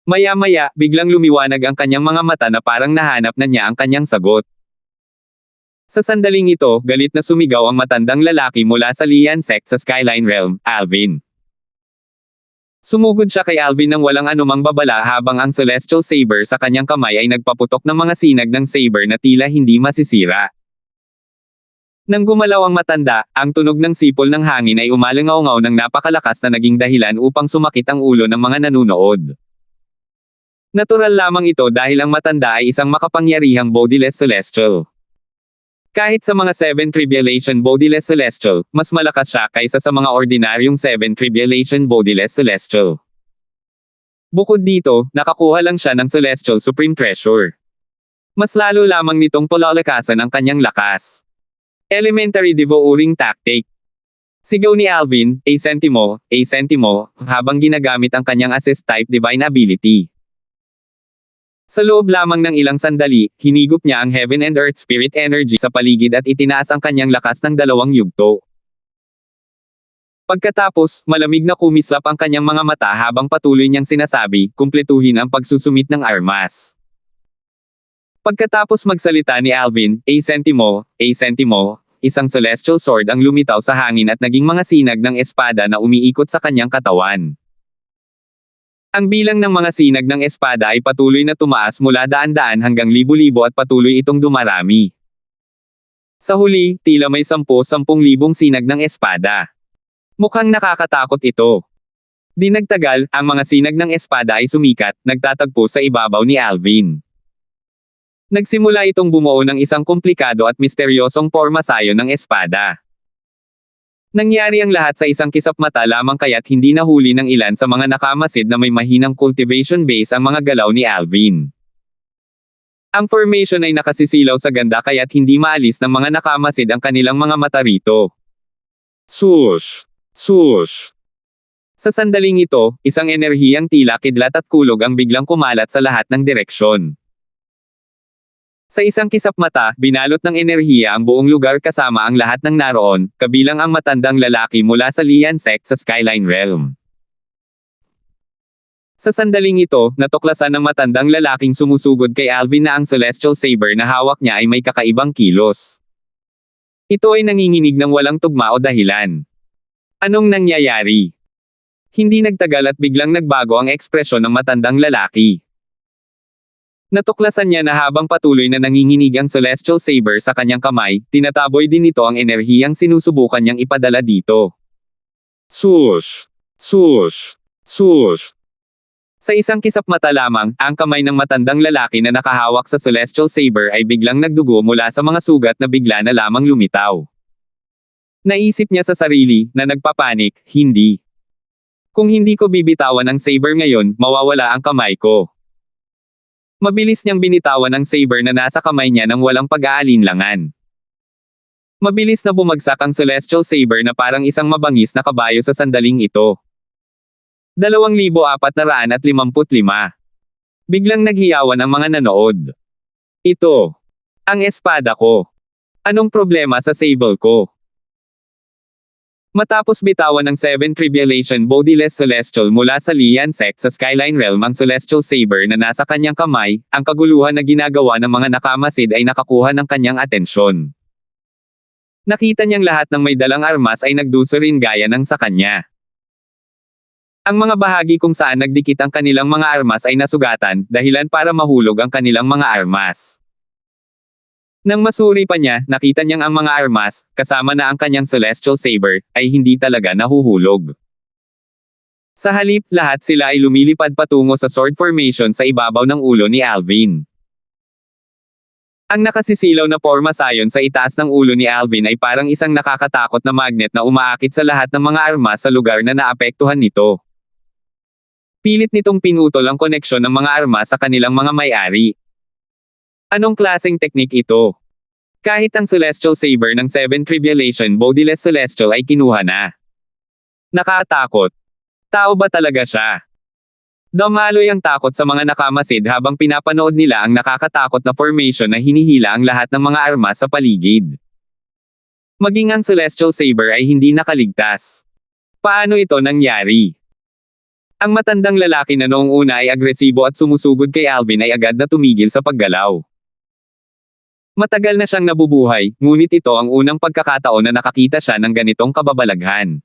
Maya-maya, biglang lumiwanag ang kanyang mga mata na parang nahanap na niya ang kanyang sagot. Sa sandaling ito, galit na sumigaw ang matandang lalaki mula sa Lian sect sa Skyline Realm, Alvin. Sumugod siya kay Alvin nang walang anumang babala habang ang Celestial Saber sa kanyang kamay ay nagpaputok ng mga sinag ng saber na tila hindi masisira. Nang gumalaw ang matanda, ang tunog ng sipol ng hangin ay umalangaw-ngaw ng napakalakas na naging dahilan upang sumakit ang ulo ng mga nanunood. Natural lamang ito dahil ang matanda ay isang makapangyarihang Bodiless Celestial. Kahit sa mga 7 Tribulation Bodiless Celestial, mas malakas siya kaysa sa mga ordinaryong 7 Tribulation Bodiless Celestial. Bukod dito, nakakuha lang siya ng Celestial Supreme Treasure. Mas lalo lamang nitong palalakasan ang kanyang lakas. Elementary Devouring Tactic. Sigaw ni Alvin, sentimo, habang ginagamit ang kanyang assist-type divine ability. Sa loob lamang ng ilang sandali, hinigop niya ang Heaven and Earth Spirit Energy sa paligid at itinaas ang kanyang lakas ng 2 yugto. Pagkatapos, malamig na kumislap ang kanyang mga mata habang patuloy niyang sinasabi, kumpletuhin ang pagsusumit ng armas. Pagkatapos magsalita ni Alvin, sentimo, isang celestial sword ang lumitaw sa hangin at naging mga sinag ng espada na umiikot sa kanyang katawan. Ang bilang ng mga sinag ng espada ay patuloy na tumaas mula daan-daan hanggang libo-libo at patuloy itong dumarami. Sa huli, tila may 10,000 sinag ng espada. Mukhang nakakatakot ito. Di nagtagal, ang mga sinag ng espada ay sumikat, nagtatagpo sa ibabaw ni Alvin. Nagsimula itong bumuo ng isang komplikado at misteryosong pormasayo ng espada. Nangyari ang lahat sa isang kisap mata lamang kaya't hindi nahuli ng ilan sa mga nakamasid na may mahinang cultivation base ang mga galaw ni Alvin. Ang formation ay nakasisilaw sa ganda kaya't hindi maalis ng mga nakamasid ang kanilang mga mata rito. Swoosh! Swoosh! Sa sandaling ito, isang enerhiyang tila kidlat at kulog ang biglang kumalat sa lahat ng direksyon. Sa isang kisap mata, binalot ng enerhiya ang buong lugar kasama ang lahat ng naroon, kabilang ang matandang lalaki mula sa Lian sect sa Skyline Realm. Sa sandaling ito, natuklasan ng matandang lalaking sumusugod kay Alvin na ang Celestial Saber na hawak niya ay may kakaibang kilos. Ito ay nanginginig ng walang tugma o dahilan. Anong nangyayari? Hindi nagtagal at biglang nagbago ang ekspresyon ng matandang lalaki. Natuklasan niya na habang patuloy na nanginginig ang Celestial Saber sa kanyang kamay, tinataboy din nito ang enerhiyang sinusubukan niyang ipadala dito. Swoosh! Swoosh! Swoosh! Sa isang kisap mata lamang, ang kamay ng matandang lalaki na nakahawak sa Celestial Saber ay biglang nagdugo mula sa mga sugat na bigla na lamang lumitaw. Naisip niya sa sarili, na nagpapanik, hindi. Kung hindi ko bibitawan ang saber ngayon, mawawala ang kamay ko. Mabilis niyang binitawan ang saber na nasa kamay niya nang walang pag-aalinlangan. Mabilis na bumagsak ang Celestial Saber na parang isang mabangis na kabayo sa sandaling ito. 2,455. Biglang naghiyawan ang mga nanood. Ito. Ang espada ko. Anong problema sa sable ko? Matapos bitawan ng 7 Tribulation Bodiless Celestial mula sa Lian Sect sa Skyline Realm ang Celestial Saber na nasa kanyang kamay, ang kaguluhan na ginagawa ng mga nakamasid ay nakakuha ng kanyang atensyon. Nakita niyang lahat ng may dalang armas ay nagduso rin gaya ng sa kanya. Ang mga bahagi kung saan nagdikit ang kanilang mga armas ay nasugatan, dahilan para mahulog ang kanilang mga armas. Nang masuri pa niya, nakita niyang ang mga armas, kasama na ang kanyang Celestial Saber, ay hindi talaga nahuhulog. Sa halip, lahat sila ay lumilipad patungo sa sword formation sa ibabaw ng ulo ni Alvin. Ang nakasisilaw na porma sayon sa itaas ng ulo ni Alvin ay parang isang nakakatakot na magnet na umaakit sa lahat ng mga armas sa lugar na naapektuhan nito. Pilit nitong pinutol ang koneksyon ng mga armas sa kanilang mga may-ari. Anong klaseng teknik ito? Kahit ang Celestial Saber ng 7 Tribulation Bodiless Celestial ay kinuha na. Nakatakot. Tao ba talaga siya? Dumaloy ang takot sa mga nakamasid habang pinapanood nila ang nakakatakot na formation na hinihila ang lahat ng mga armas sa paligid. Maging ang Celestial Saber ay hindi nakaligtas. Paano ito nangyari? Ang matandang lalaki na noong una ay agresibo at sumusugod kay Alvin ay agad na tumigil sa paggalaw. Matagal na siyang nabubuhay, ngunit ito ang unang pagkakataon na nakakita siya ng ganitong kababalaghan.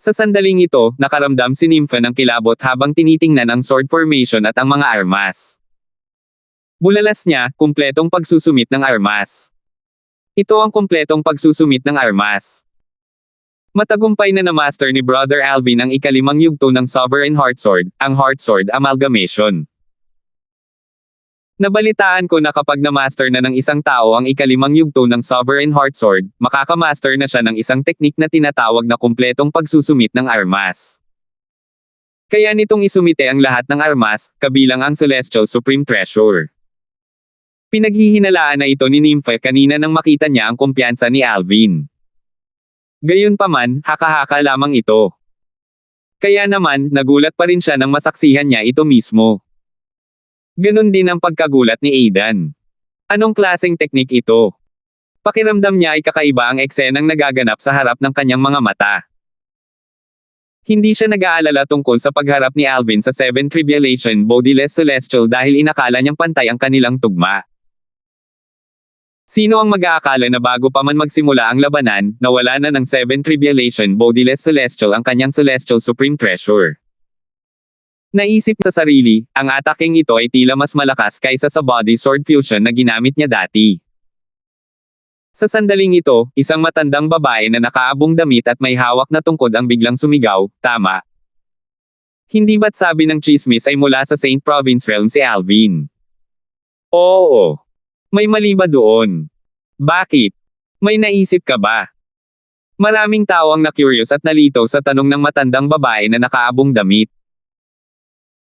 Sa sandaling ito, nakaramdam si Nympha ng kilabot habang tinitingnan ang sword formation at ang mga armas. Bulalas niya, kumpletong pagsusumit ng armas. Ito ang kumpletong pagsusumit ng armas. Matagumpay na na-master ni Brother Alvin ang ikalimang yugto ng Sovereign Heartsword, ang Heartsword Amalgamation. Nabalitaan ko na kapag na-master na ng isang tao ang ikalimang yugto ng Sovereign Heartsword, makakamaster na siya ng isang teknik na tinatawag na kumpletong pagsusumit ng armas. Kaya nitong isumite ang lahat ng armas, kabilang ang Celestial Supreme Treasure. Pinaghihinalaan na ito ni Nympha kanina nang makita niya ang kumpiyansa ni Alvin. Gayunpaman, haka-haka lamang ito. Kaya naman, nagulat pa rin siya nang masaksihan niya ito mismo. Ganon din ang pagkagulat ni Aidan. Anong klaseng teknik ito? Pakiramdam niya ay kakaiba ang eksenang nagaganap sa harap ng kanyang mga mata. Hindi siya nag-aalala tungkol sa pagharap ni Alvin sa 7 Tribulation Bodiless Celestial dahil inakala niyang pantay ang kanilang tugma. Sino ang mag-aakala na bago pa man magsimula ang labanan, nawala na ng 7 Tribulation Bodiless Celestial ang kanyang Celestial Supreme Treasure? Naisip sa sarili, ang ataking ito ay tila mas malakas kaysa sa body sword fusion na ginamit niya dati. Sa sandaling ito, isang matandang babae na nakaabong damit at may hawak na tungkod ang biglang sumigaw, tama. Hindi ba't sabi ng chismis ay mula sa Saint Province Realm si Alvin? Oo. May mali ba doon? Bakit? May naisip ka ba? Maraming tao ang na-curious at nalito sa tanong ng matandang babae na nakaabong damit.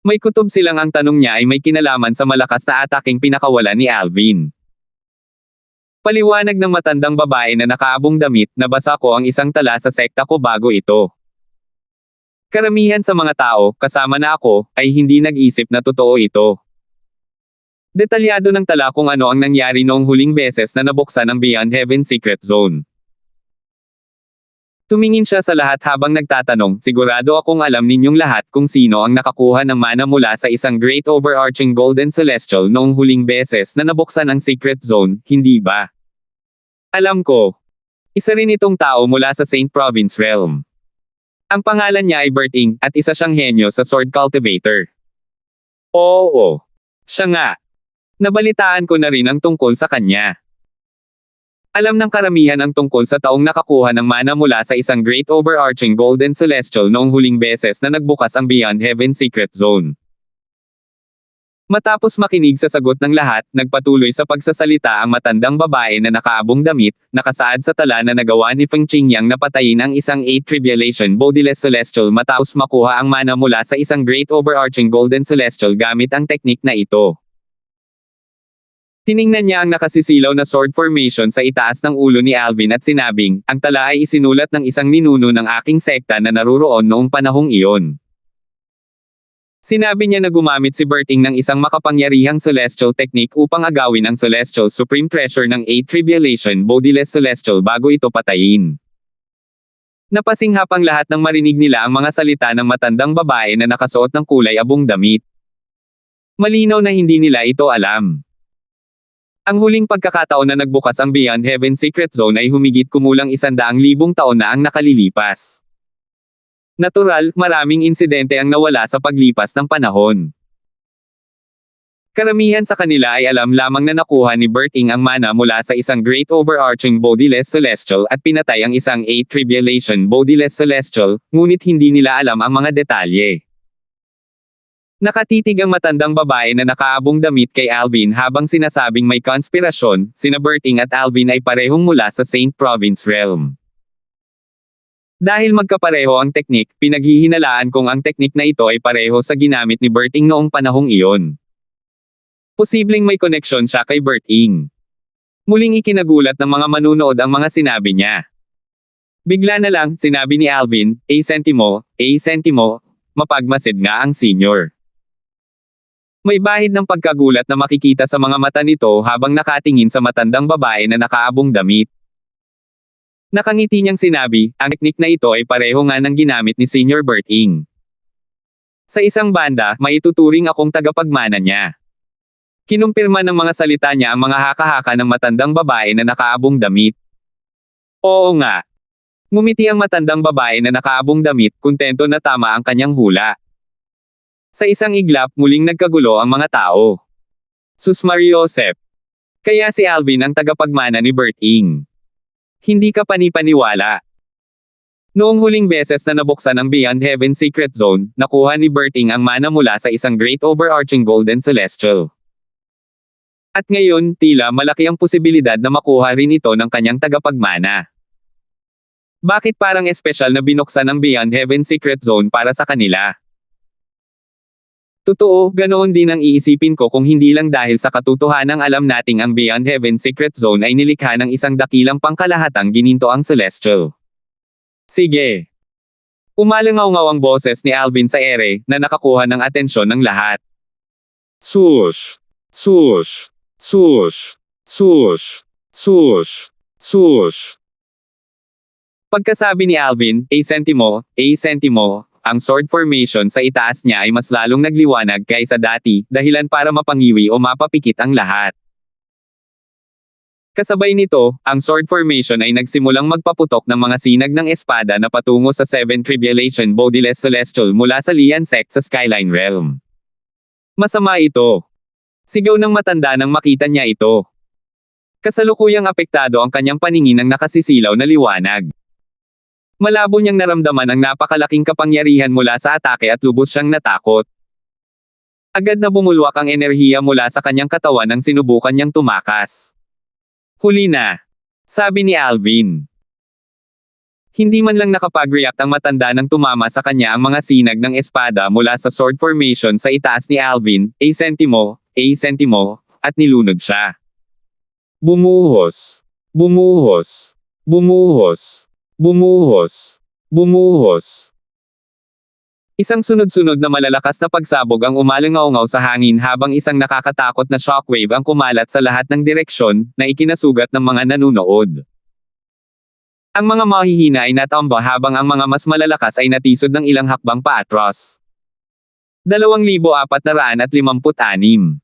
May kutob silang ang tanong niya ay may kinalaman sa malakas na ataking pinakawala ni Alvin. Paliwanag ng matandang babae na nakaabong damit, nabasa ko ang isang tala sa sekta ko bago ito. Karamihan sa mga tao, kasama na ako, ay hindi nag-isip na totoo ito. Detalyado ng tala kung ano ang nangyari noong huling beses na nabuksan ang Beyond Heaven Secret Zone. Tumingin siya sa lahat habang nagtatanong, sigurado akong alam ninyong lahat kung sino ang nakakuha ng mana mula sa isang great overarching golden celestial noong huling beses na nabuksan ang secret zone, hindi ba? Alam ko. Isa rin itong tao mula sa Saint Province Realm. Ang pangalan niya ay Berting, at isa siyang henyo sa Sword Cultivator. Oo. Siya nga. Nabalitaan ko na rin ang tungkol sa kanya. Alam ng karamihan ang tungkol sa taong nakakuha ng mana mula sa isang Great Overarching Golden Celestial noong huling beses na nagbukas ang Beyond Heaven Secret Zone. Matapos makinig sa sagot ng lahat, nagpatuloy sa pagsasalita ang matandang babae na nakaabong damit, nakasaad sa tala na nagawa ni Feng Qingyang na patayin ang isang 8 Tribulation Bodiless Celestial matapos makuha ang mana mula sa isang Great Overarching Golden Celestial gamit ang teknik na ito. Tiningnan niya ang nakasisilaw na sword formation sa itaas ng ulo ni Alvin at sinabing, ang tala ay isinulat ng isang ninuno ng aking sekta na naruroon noong panahong iyon. Sinabi niya na gumamit si Berting ng isang makapangyarihang celestial technique upang agawin ang celestial supreme treasure ng 8 Tribulation Bodiless Celestial bago ito patayin. Napasinghap ang lahat nang marinig nila ang mga salita ng matandang babae na nakasuot ng kulay abong damit. Malinaw na hindi nila ito alam. Ang huling pagkakataon na nagbukas ang Beyond Heaven Secret Zone ay humigit kumulang 100,000 taon na ang nakalilipas. Natural, maraming insidente ang nawala sa paglipas ng panahon. Karamihan sa kanila ay alam lamang na nakuha ni Berting ang mana mula sa isang Great Overarching Bodiless Celestial at pinatay ang isang 8 Tribulation Bodiless Celestial, ngunit hindi nila alam ang mga detalye. Nakatitig ang matandang babae na nakaabong damit kay Alvin habang sinasabing may konspirasyon, sina Berting at Alvin ay parehong mula sa Saint Province Realm. Dahil magkapareho ang teknik, pinaghihinalaan kong ang teknik na ito ay pareho sa ginamit ni Berting noong panahong iyon. Posibleng may koneksyon siya kay Berting. Muling ikinagulat ng mga manunood ang mga sinabi niya. Bigla na lang, sinabi ni Alvin, sentimo, mapagmasid nga ang senior. May bahid ng pagkagulat na makikita sa mga mata nito habang nakatingin sa matandang babae na nakaabong damit. Nakangiti niyang sinabi, ang teknik na ito ay pareho nga ng ginamit ni Senior Berting. Sa isang banda, maituturing akong tagapagmana niya. Kinumpirma ng mga salita niya ang mga haka-haka ng matandang babae na nakaabong damit. Oo nga. Ngumiti ang matandang babae na nakaabong damit, kuntento na tama ang kanyang hula. Sa isang iglap, muling nagkagulo ang mga tao. Sus Mariosep. Kaya si Alvin ang tagapagmana ni Berting. Hindi ka panipaniwala. Noong huling beses na nabuksan ang Beyond Heaven Secret Zone, nakuha ni Berting ang mana mula sa isang Great Overarching Golden Celestial. At ngayon, tila malaki ang posibilidad na makuha rin ito ng kanyang tagapagmana. Bakit parang espesyal na binuksan ang Beyond Heaven Secret Zone para sa kanila? Totoo, ganoon din ang iisipin ko kung hindi lang dahil sa katotohanang alam nating ang Beyond Heaven Secret Zone ay nilikha ng isang dakilang pangkalahatang ginintoang celestial. Sige. Umalangaw-ngaw ang boses ni Alvin sa ere, na nakakuha ng atensyon ng lahat. Sush! Sush! Sush! Sush! Sush! Sush! Pagkasabi ni Alvin, sentimo, ang sword formation sa itaas niya ay mas lalong nagliwanag kaysa dati, dahilan para mapangiwi o mapapikit ang lahat. Kasabay nito, ang sword formation ay nagsimulang magpaputok ng mga sinag ng espada na patungo sa 7 Tribulation Bodiless Celestial mula sa Lian Sect sa Skyline Realm. Masama ito. Sigaw ng matanda nang makita niya ito. Kasalukuyang apektado ang kanyang paningin ng nakasisilaw na liwanag. Malabo niyang naramdaman ang napakalaking kapangyarihan mula sa atake at lubos siyang natakot. Agad na bumulwak ang enerhiya mula sa kanyang katawan nang sinubukan niyang tumakas. Huli na, sabi ni Alvin. Hindi man lang nakapag-react ang matanda nang tumama sa kanya ang mga sinag ng espada mula sa sword formation sa itaas ni Alvin, sentimo, at nilunod siya. Bumuhos. Bumuhos. Bumuhos. Bumuhos. Bumuhos. Isang sunod-sunod na malalakas na pagsabog ang umalangaw-ngaw sa hangin habang isang nakakatakot na shockwave ang kumalat sa lahat ng direksyon, na ikinasugat ng mga nanunood. Ang mga mahihina ay natamba habang ang mga mas malalakas ay natisod ng ilang hakbang paatros. 2,456.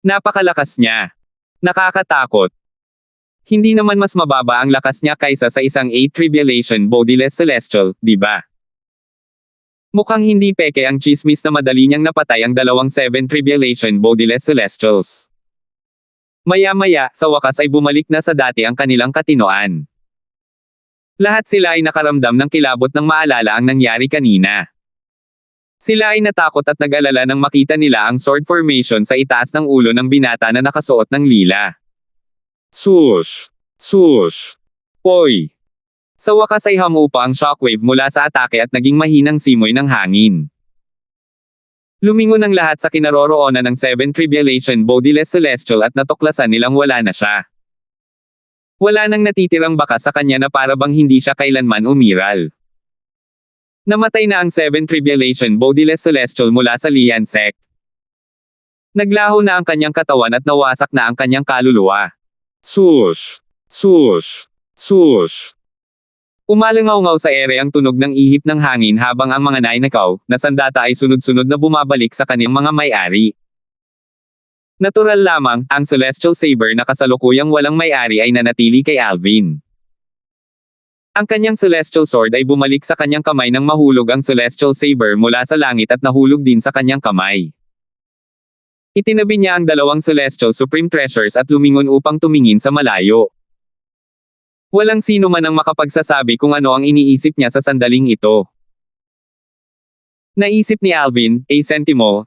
Napakalakas niya. Nakakatakot. Hindi naman mas mababa ang lakas niya kaysa sa isang 8 Tribulation Bodiless Celestial, di ba? Mukhang hindi peke ang chismis na madali niyang napatay ang 2 7 Tribulation Bodiless Celestials. Maya-maya, sa wakas ay bumalik na sa dati ang kanilang katinoan. Lahat sila ay nakaramdam ng kilabot nang maalala ang nangyari kanina. Sila ay natakot at nag-alala nang makita nila ang sword formation sa itaas ng ulo ng binata na nakasuot ng lila. Swoosh! Swoosh! Poy! Sa wakas ay humupa ang shockwave mula sa atake at naging mahinang simoy ng hangin. Lumingon ang lahat sa kinaroroonan ng Seven Tribulation Bodiless Celestial at natuklasan nilang wala na siya. Wala nang natitirang bakas sa kanya na para bang hindi siya kailanman umiral. Namatay na ang Seven Tribulation Bodiless Celestial mula sa Lian Sect. Naglaho na ang kanyang katawan at nawasak na ang kanyang kaluluwa. Swoosh! Swoosh! Swoosh! Umalangaw-ngaw sa ere ang tunog ng ihip ng hangin habang ang mga nainakaw na sandata ay sunod-sunod na bumabalik sa kanyang mga may-ari. Natural lamang, ang Celestial Saber na kasalukuyang walang may-ari ay nanatili kay Alvin. Ang kanyang Celestial Sword ay bumalik sa kanyang kamay nang mahulog ang Celestial Saber mula sa langit at nahulog din sa kanyang kamay. Itinabi niya ang dalawang Celestial Supreme Treasures at lumingon upang tumingin sa malayo. Walang sino man ang makapagsasabi kung ano ang iniisip niya sa sandaling ito. Naisip ni Alvin, Sentimo,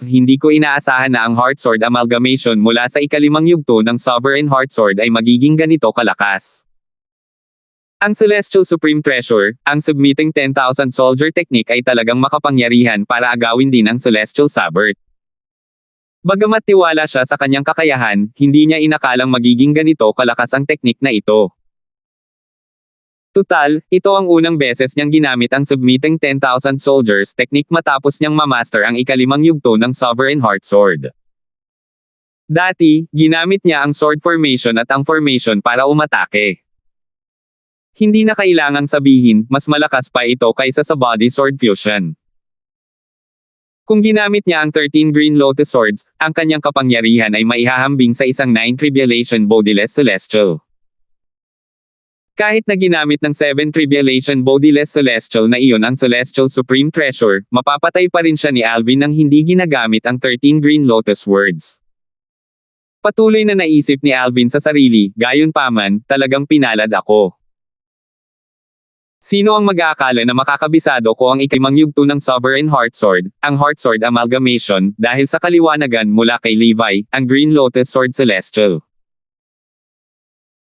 hindi ko inaasahan na ang Heart Sword Amalgamation mula sa ikalimang yugto ng Sovereign Heart Sword ay magiging ganito kalakas. Ang Celestial Supreme Treasure, ang Submitting 10,000 Soldier Technique ay talagang makapangyarihan para agawin din ang Celestial Saber. Bagamat tiwala siya sa kanyang kakayahan, hindi niya inakalang magiging ganito kalakas ang teknik na ito. Tutal, ito ang unang beses niyang ginamit ang Submitting 10,000 Soldiers Technique matapos niyang mamaster ang ikalimang yugto ng Sovereign Heart Sword. Dati, ginamit niya ang Sword Formation at ang Formation para umatake. Hindi na kailangang sabihin, mas malakas pa ito kaysa sa Body Sword Fusion. Kung ginamit niya ang 13 Green Lotus Swords, ang kanyang kapangyarihan ay maihahambing sa isang 9 Tribulation Bodiless Celestial. Kahit na ginamit ng 7 Tribulation Bodiless Celestial na iyon ang Celestial Supreme Treasure, mapapatay pa rin siya ni Alvin nang hindi ginagamit ang 13 Green Lotus Words. Patuloy na naisip ni Alvin sa sarili, gayunpaman, talagang pinalad ako. Sino ang mag-aakala na makakabisado ko ang ikalimang yugto ng Sovereign Heart Sword, ang Heart Sword Amalgamation, dahil sa kaliwanagan mula kay Levi, ang Green Lotus Sword Celestial.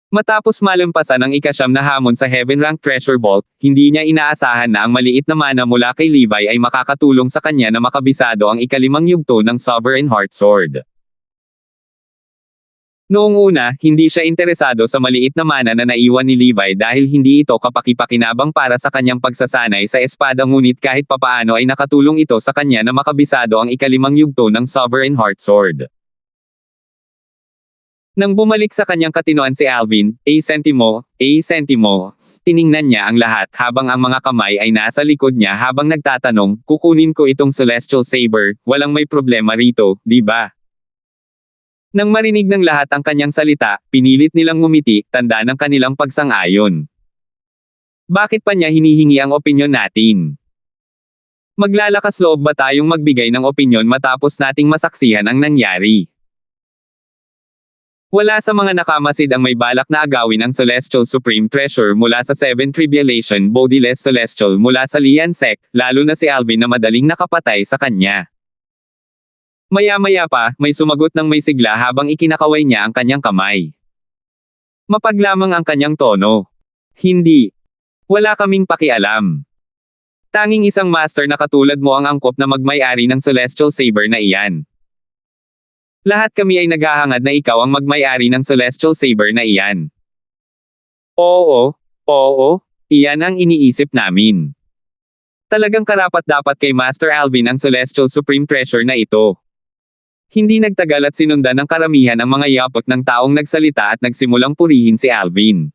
Matapos malampasan ang ikasyam na hamon sa Heaven Rank Treasure Vault, hindi niya inaasahan na ang maliit na mana mula kay Levi ay makakatulong sa kanya na makabisado ang ikalimang yugto ng Sovereign Heart Sword. Noong una, hindi siya interesado sa maliit na mana na naiwan ni Levi dahil hindi ito kapaki-pakinabang para sa kanyang pagsasanay sa espada ngunit kahit papaano ay nakatulong ito sa kanya na makabisado ang ikalimang yugto ng Sovereign Heart Sword. Nang bumalik sa kanyang katinoan si Alvin, Sentimo, tiningnan niya ang lahat habang ang mga kamay ay nasa likod niya habang nagtatanong, kukunin ko itong Celestial Saber, walang may problema rito, di ba? Nang marinig ng lahat ang kanyang salita, pinilit nilang ngumiti, tanda ng kanilang pagsang-ayon. Bakit pa niya hinihingi ang opinyon natin? Maglalakas loob ba tayong magbigay ng opinyon matapos nating masaksihan ang nangyari? Wala sa mga nakamasid ang may balak na agawin ang Celestial Supreme Treasure mula sa 7 Tribulation Bodiless Celestial mula sa Lian Sect, lalo na si Alvin na madaling nakapatay sa kanya. Maya-maya pa, may sumagot ng may sigla habang ikinakaway niya ang kanyang kamay. Mapaglamang ang kanyang tono. Hindi. Wala kaming pakialam. Tanging isang master na katulad mo ang angkop na magmay-ari ng Celestial Saber na iyan. Lahat kami ay naghahangad na ikaw ang magmay-ari ng Celestial Saber na iyan. Oo, iyan ang iniisip namin. Talagang karapat-dapat kay Master Alvin ang Celestial Supreme Treasure na ito. Hindi nagtagal at sinundan ng karamihan ang mga yapot ng taong nagsalita at nagsimulang purihin si Alvin.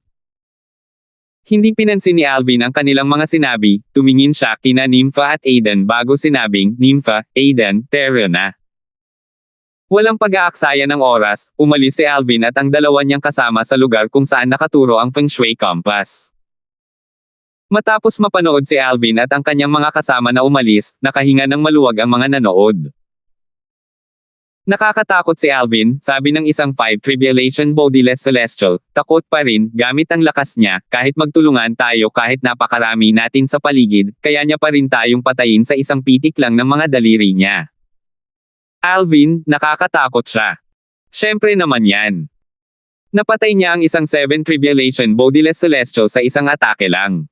Hindi pinansin ni Alvin ang kanilang mga sinabi, tumingin siya kina Nympha at Aiden bago sinabing, Nympha, Aiden, tara na. Walang pag-aaksaya ng oras, umalis si Alvin at ang dalawa niyang kasama sa lugar kung saan nakaturo ang Feng Shui Compass. Matapos mapanood si Alvin at ang kanyang mga kasama na umalis, nakahinga ng maluwag ang mga nanood. Nakakatakot si Alvin, sabi ng isang 5 Tribulation Bodiless Celestial, takot pa rin, gamit ang lakas niya, kahit magtulungan tayo kahit napakarami natin sa paligid, kaya niya pa rin tayong patayin sa isang pitik lang ng mga daliri niya. Alvin, nakakatakot siya. Syempre naman yan. Napatay niya ang isang 7 Tribulation Bodiless Celestial sa isang atake lang.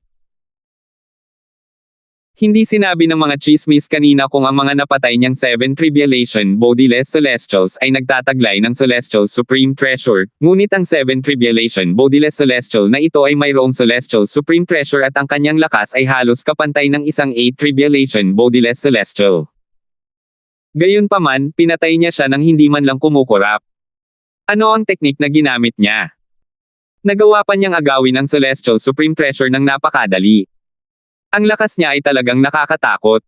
Hindi sinabi ng mga chismis kanina kung ang mga napatay niyang 7 Tribulation Bodiless Celestials ay nagtataglay ng Celestial Supreme Treasure, ngunit ang 7 Tribulation Bodiless Celestial na ito ay mayroong Celestial Supreme Treasure at ang kanyang lakas ay halos kapantay ng isang 8 Tribulation Bodiless Celestial. Gayunpaman, pinatay niya siya nang hindi man lang kumukurap. Ano ang teknik na ginamit niya? Nagawa pa niyang agawin ang Celestial Supreme Treasure ng napakadali. Ang lakas niya ay talagang nakakatakot.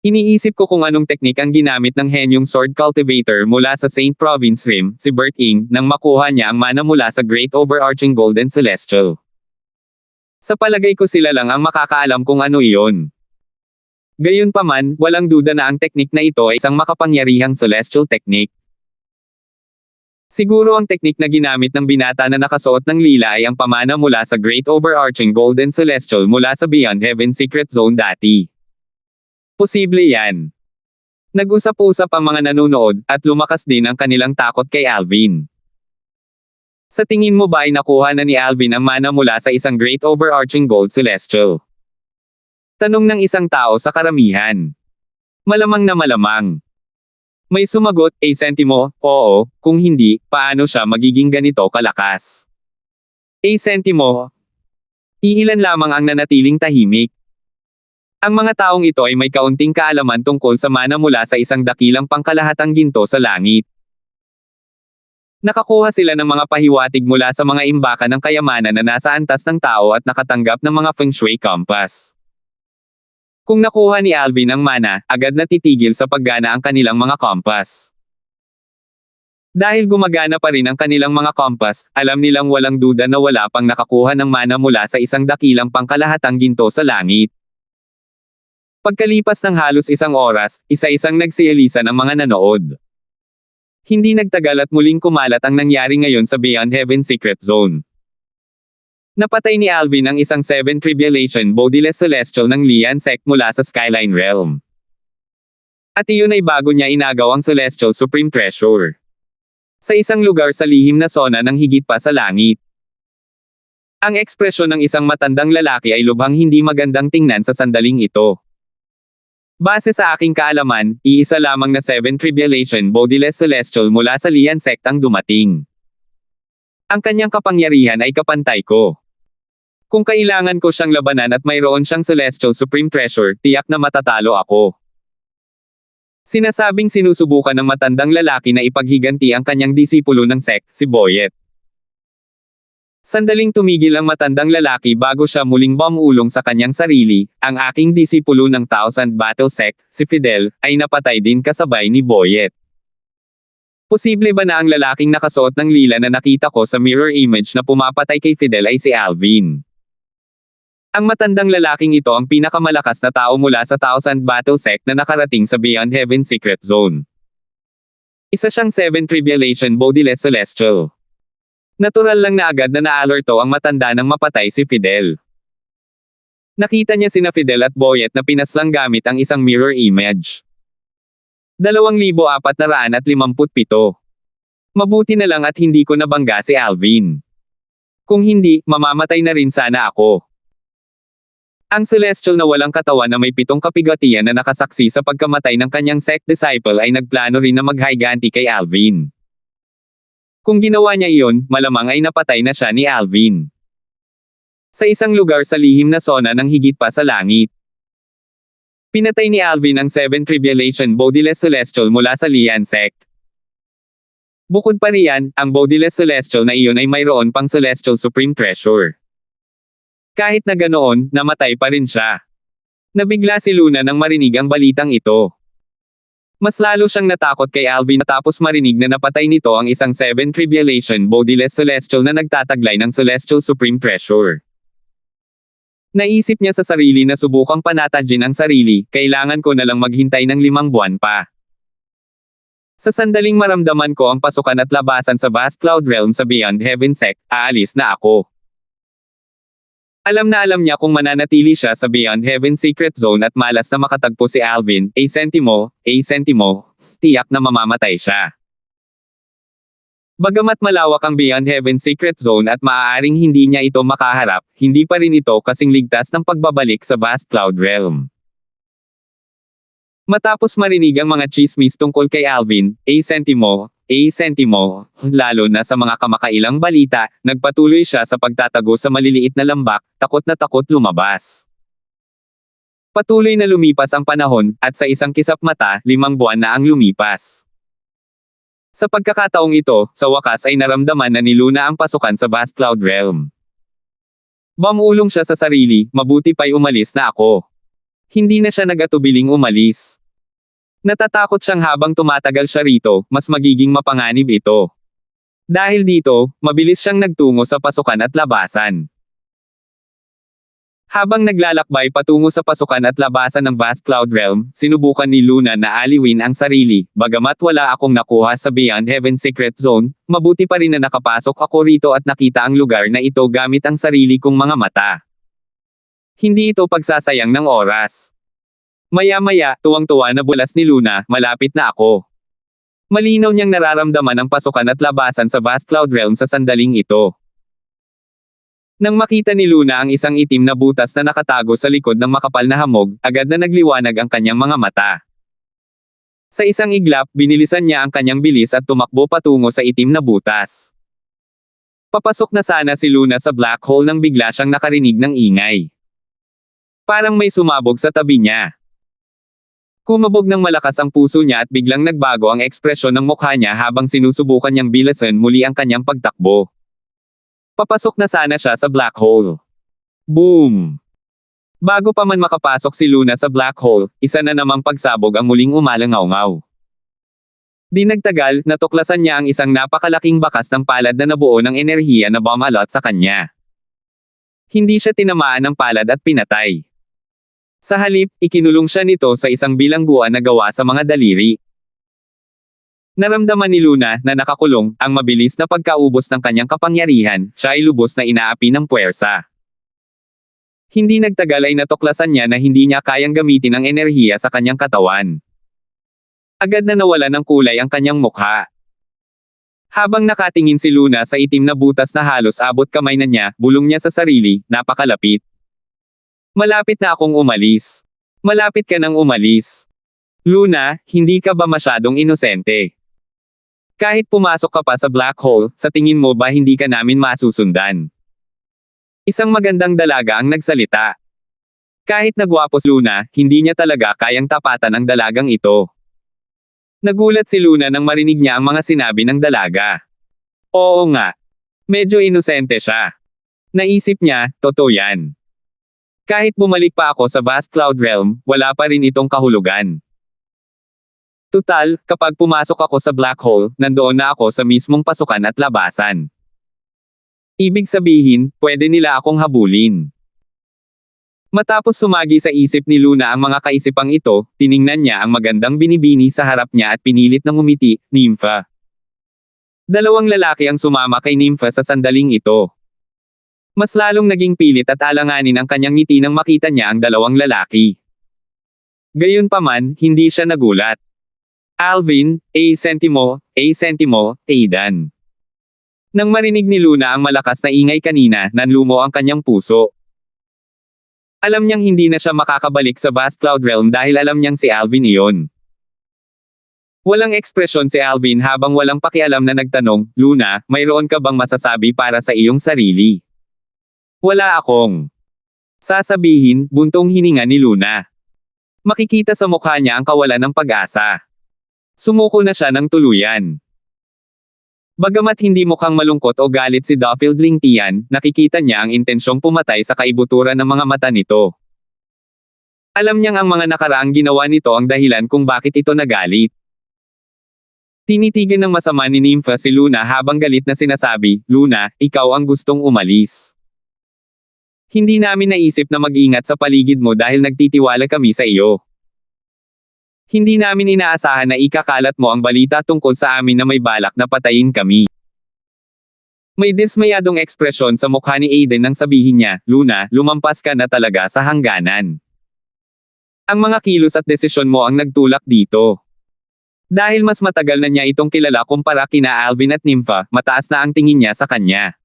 Iniisip ko kung anong teknik ang ginamit ng henyong sword cultivator mula sa Saint Province Rim, si Bert Ing, nang makuha niya ang mana mula sa Great Overarching Golden Celestial. Sa palagay ko sila lang ang makakaalam kung ano iyon. Gayunpaman, walang duda na ang teknik na ito ay isang makapangyarihang celestial technique. Siguro ang teknik na ginamit ng binata na nakasuot ng lila ay ang pamana mula sa Great Overarching Golden Celestial mula sa Beyond Heaven Secret Zone dati. Posible yan. Nag-usap-usap ang mga nanonood, at lumakas din ang kanilang takot kay Alvin. Sa tingin mo ba ay nakuha na ni Alvin ang mana mula sa isang Great Overarching Gold Celestial? Tanong ng isang tao sa karamihan. Malamang na malamang. May sumagot, sentimo, oo, kung hindi, paano siya magiging ganito kalakas? Sentimo. Iilan lamang ang nanatiling tahimik. Ang mga taong ito ay may kaunting kaalaman tungkol sa mana mula sa isang dakilang pangkalahatang ginto sa langit. Nakakuha sila ng mga pahiwatig mula sa mga imbakan ng kayamanan na nasa antas ng tao at nakatanggap ng mga feng shui compass. Kung nakuha ni Alvin ang mana, agad na titigil sa paggana ang kanilang mga compass. Dahil gumagana pa rin ang kanilang mga compass, alam nilang walang duda na wala pang nakakuha ng mana mula sa isang dakilang pangkalahatang ginto sa langit. Pagkalipas ng halos isang oras, isa-isang nagsiyalisan ang mga nanood. Hindi nagtagal at muling kumalat ang nangyari ngayon sa Beyond Heaven Secret Zone. Napatay ni Alvin ang isang 7 Tribulation Bodiless Celestial ng Lian sect mula sa Skyline Realm. At iyon ay bago niya inagaw ang Celestial Supreme Treasure. Sa isang lugar sa lihim na zona ng higit pa sa langit. Ang ekspresyon ng isang matandang lalaki ay lubhang hindi magandang tingnan sa sandaling ito. Base sa aking kaalaman, iisa lamang na 7 Tribulation Bodiless Celestial mula sa Lian sect ang dumating. Ang kanyang kapangyarihan ay kapantay ko. Kung kailangan ko siyang labanan at mayroon siyang Celestial Supreme Treasure, tiyak na matatalo ako. Sinasabing sinusubukan ng matandang lalaki na ipaghiganti ang kanyang disipulo ng sect, si Boyet. Sandaling tumigil ang matandang lalaki bago siya muling bumulong sa kanyang sarili, ang aking disipulo ng Thousand Battle Sect, si Fidel, ay napatay din kasabay ni Boyet. Posible ba na ang lalaking nakasuot ng lila na nakita ko sa mirror image na pumapatay kay Fidel ay si Alvin? Ang matandang lalaking ito ang pinakamalakas na tao mula sa Thousand Battle Sect na nakarating sa Beyond Heaven Secret Zone. Isa siyang 7 Tribulation Bodiless Celestial. Natural lang na agad na naalerto ang matanda nang mapatay si Fidel. Nakita niya sina Fidel at Boyet na pinaslang gamit ang isang mirror image. 2,457. Mabuti na lang at hindi ko nabangga si Alvin. Kung hindi, mamamatay na rin sana ako. Ang Celestial na walang katawan na may 7 kapigatian na nakasaksi sa pagkamatay ng kanyang sect disciple ay nagplano rin na maghiganti kay Alvin. Kung ginawa niya iyon, malamang ay napatay na siya ni Alvin. Sa isang lugar sa lihim na zona ng higit pa sa langit. Pinatay ni Alvin ang 7 Tribulation Bodiless Celestial mula sa Lian sect. Bukod pa riyan, ang Bodiless Celestial na iyon ay mayroon pang Celestial Supreme Treasure. Kahit na ganoon, namatay pa rin siya. Nabigla si Luna nang marinig ang balitang ito. Mas lalo siyang natakot kay Alvin matapos marinig na napatay nito ang isang 7 Tribulation Bodiless Celestial na nagtataglay ng Celestial Supreme Treasure. Naisip niya sa sarili na subukang panatagin ang sarili, kailangan ko na lang maghintay ng 5 buwan pa. Sa sandaling maramdaman ko ang pasukan at labasan sa vast cloud realm sa Beyond Heaven Sect, aalis na ako. Alam na alam niya kung mananatili siya sa Beyond Heaven Secret Zone at malas na makatagpo si Alvin, sentimo, tiyak na mamamatay siya. Bagamat malawak ang Beyond Heaven Secret Zone at maaaring hindi niya ito makaharap, hindi pa rin ito kasing ligtas ng pagbabalik sa vast cloud realm. Matapos marinig ang mga chismis tungkol kay Alvin, sentimo, lalo na sa mga kamakailang balita, nagpatuloy siya sa pagtatago sa maliliit na lambak, takot na takot lumabas. Patuloy na lumipas ang panahon, at sa isang kisap mata, 5 buwan na ang lumipas. Sa pagkakataong ito, sa wakas ay naramdaman na ni Luna ang pasukan sa vast cloud realm. Bamulong siya sa sarili, mabuti pa'y umalis na ako. Hindi na siya nag-atubiling umalis. Natatakot siyang habang tumatagal siya rito, mas magiging mapanganib ito. Dahil dito, mabilis siyang nagtungo sa pasukan at labasan. Habang naglalakbay patungo sa pasukan at labasan ng vast cloud realm, sinubukan ni Luna na aliwin ang sarili, bagamat wala akong nakuha sa Beyond Heaven Secret Zone, mabuti pa rin na nakapasok ako rito at nakita ang lugar na ito gamit ang sarili kong mga mata. Hindi ito pagsasayang ng oras. Maya-maya, tuwang-tuwa na bulas ni Luna, malapit na ako. Malinaw niyang nararamdaman ang pasukan at labasan sa vast cloud realm sa sandaling ito. Nang makita ni Luna ang isang itim na butas na nakatago sa likod ng makapal na hamog, agad na nagliwanag ang kanyang mga mata. Sa isang iglap, binilisan niya ang kanyang bilis at tumakbo patungo sa itim na butas. Papasok na sana si Luna sa black hole nang bigla siyang nakarinig ng ingay. Parang may sumabog sa tabi niya. Kumabog ng malakas ang puso niya at biglang nagbago ang ekspresyon ng mukha niya habang sinusubukan niyang bilasan muli ang kanyang pagtakbo. Papasok na sana siya sa black hole. Boom! Bago pa man makapasok si Luna sa black hole, isa na namang pagsabog ang muling umalangaw-ngaw. Di nagtagal, natuklasan niya ang isang napakalaking bakas ng palad na nabuo ng enerhiya na bumalot sa kanya. Hindi siya tinamaan ng palad at pinatay. Sa halip, ikinulong siya nito sa isang bilangguan na gawa sa mga daliri. Naramdaman ni Luna na nakakulong, ang mabilis na pagkaubos ng kanyang kapangyarihan, siya ay lubos na inaapi ng puwersa. Hindi nagtagal ay natuklasan niya na hindi niya kayang gamitin ang enerhiya sa kanyang katawan. Agad na nawala ng kulay ang kanyang mukha. Habang nakatingin si Luna sa itim na butas na halos abot kamay na niya, bulong niya sa sarili, napakalapit. Malapit na akong umalis. Malapit ka nang umalis. Luna, hindi ka ba masyadong inosente? Kahit pumasok ka pa sa black hole, sa tingin mo ba hindi ka namin masusundan? Isang magandang dalaga ang nagsalita. Kahit nagwapo si Luna, hindi niya talaga kayang tapatan ang dalagang ito. Nagulat si Luna nang marinig niya ang mga sinabi ng dalaga. Oo nga. Medyo inosente siya. Naisip niya, totoo yan. Kahit bumalik pa ako sa vast cloud realm, wala pa rin itong kahulugan. Tutal, kapag pumasok ako sa black hole, nandoon na ako sa mismong pasukan at labasan. Ibig sabihin, pwede nila akong habulin. Matapos sumagi sa isip ni Luna ang mga kaisipang ito, tiningnan niya ang magandang binibini sa harap niya at pinilit na ngumiti, Nympha. 2 lalaki ang sumama kay Nympha sa sandaling ito. Mas lalong naging pilit at alanganin ang kanyang ngiti nang makita niya ang 2 lalaki. Gayunpaman, hindi siya nagulat. Alvin, sentimo, Aidan. Nang marinig ni Luna ang malakas na ingay kanina, nanlumo ang kanyang puso. Alam niyang hindi na siya makakabalik sa vast cloud realm dahil alam niyang si Alvin iyon. Walang ekspresyon si Alvin habang walang pakialam na nagtanong, Luna, mayroon ka bang masasabi para sa iyong sarili? Wala akong sasabihin, buntong hininga ni Luna. Makikita sa mukha niya ang kawalan ng pag-asa. Sumuko na siya ng tuluyan. Bagamat hindi mukhang malungkot o galit si Duffield Lingtian, nakikita niya ang intensyong pumatay sa kaibuturan ng mga mata nito. Alam niyang ang mga nakaraang ginawa nito ang dahilan kung bakit ito nagalit. Tinitigan ng masama ni Nympha si Luna habang galit na sinasabi, Luna, ikaw ang gustong umalis. Hindi namin naisip na mag-ingat sa paligid mo dahil nagtitiwala kami sa iyo. Hindi namin inaasahan na ikakalat mo ang balita tungkol sa amin na may balak na patayin kami. May dismayadong ekspresyon sa mukha ni Aiden nang sabihin niya, Luna, lumampas ka na talaga sa hangganan. Ang mga kilos at desisyon mo ang nagtulak dito. Dahil mas matagal na niya itong kilala kumpara kina Alvin at Nympha, mataas na ang tingin niya sa kanya.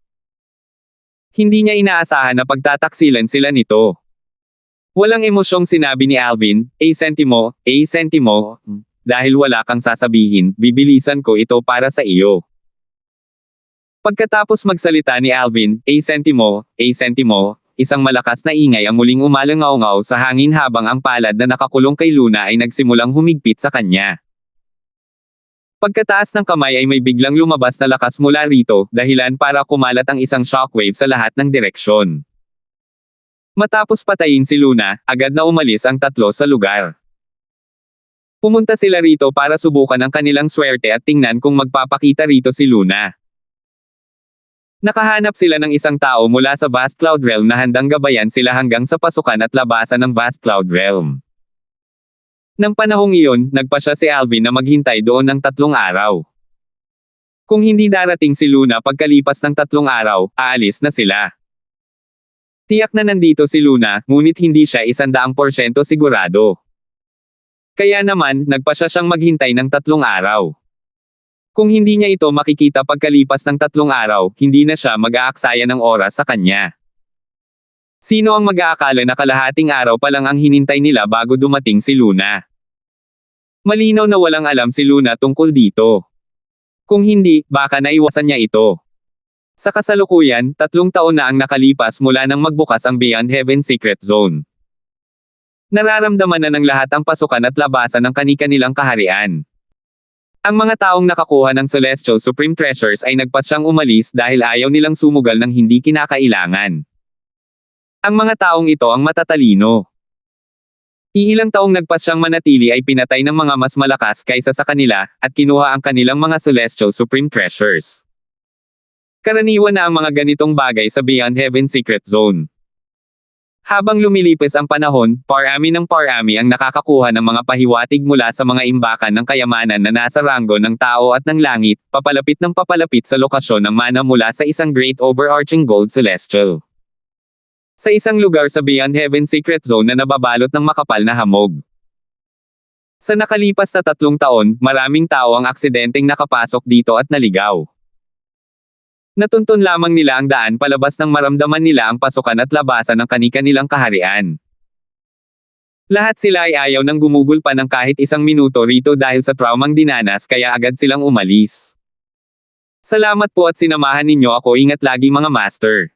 Hindi niya inaasahan na pagtataksilan sila nito. Walang emosyong sinabi ni Alvin, sentimo, dahil wala kang sasabihin, bibilisan ko ito para sa iyo. Pagkatapos magsalita ni Alvin, sentimo, isang malakas na ingay ang muling umalangaw-ngaw sa hangin habang ang palad na nakakulong kay Luna ay nagsimulang humigpit sa kanya. Pagkataas ng kamay ay may biglang lumabas na lakas mula rito, dahilan para kumalat ang isang shockwave sa lahat ng direksyon. Matapos patayin si Luna, agad na umalis ang tatlo sa lugar. Pumunta sila rito para subukan ang kanilang swerte at tingnan kung magpapakita rito si Luna. Nakahanap sila ng isang tao mula sa Vast Cloud Realm na handang gabayan sila hanggang sa pasukan at labasan ng Vast Cloud Realm. Nang panahong iyon, nagpasya si Alvin na maghintay doon ng 3 araw. Kung hindi darating si Luna pagkalipas ng 3 araw, aalis na sila. Tiyak na nandito si Luna, ngunit hindi siya 100% sigurado. Kaya naman, nagpasya siyang maghintay ng 3 araw. Kung hindi niya ito makikita pagkalipas ng 3 araw, hindi na siya mag-aaksaya ng oras sa kanya. Sino ang mag-aakala na kalahating araw pa lang ang hinintay nila bago dumating si Luna? Malinaw na walang alam si Luna tungkol dito. Kung hindi, baka naiwasan niya ito. Sa kasalukuyan, 3 taon na ang nakalipas mula nang magbukas ang Beyond Heaven Secret Zone. Nararamdaman na ng lahat ang pasukan at labasan ng kani-kanilang kaharian. Ang mga taong nakakuha ng Celestial Supreme Treasures ay nagpasyang umalis dahil ayaw nilang sumugal ng hindi kinakailangan. Ang mga taong ito ang matatalino. Iilang taong nagpasyang manatili ay pinatay ng mga mas malakas kaysa sa kanila, at kinuha ang kanilang mga Celestial Supreme Treasures. Karaniwan na ang mga ganitong bagay sa Beyond Heaven Secret Zone. Habang lumilipas ang panahon, parami ng parami ang nakakakuha ng mga pahiwatig mula sa mga imbakan ng kayamanan na nasa ranggo ng tao at ng langit, papalapit ng papalapit sa lokasyon ng mana mula sa isang great overarching gold celestial. Sa isang lugar sa Beyond Heaven Secret Zone na nababalot ng makapal na hamog. Sa nakalipas na 3 taon, maraming tao ang aksidenteng nakapasok dito at naligaw. Natuntun lamang nila ang daan palabas nang maramdaman nila ang pasukan at labasan ng kani-kanilang kaharian. Lahat sila ay ayaw nang gumugol pa ng kahit 1 minuto rito dahil sa traumang dinanas kaya agad silang umalis. Salamat po at sinamahan ninyo ako, ingat lagi mga master.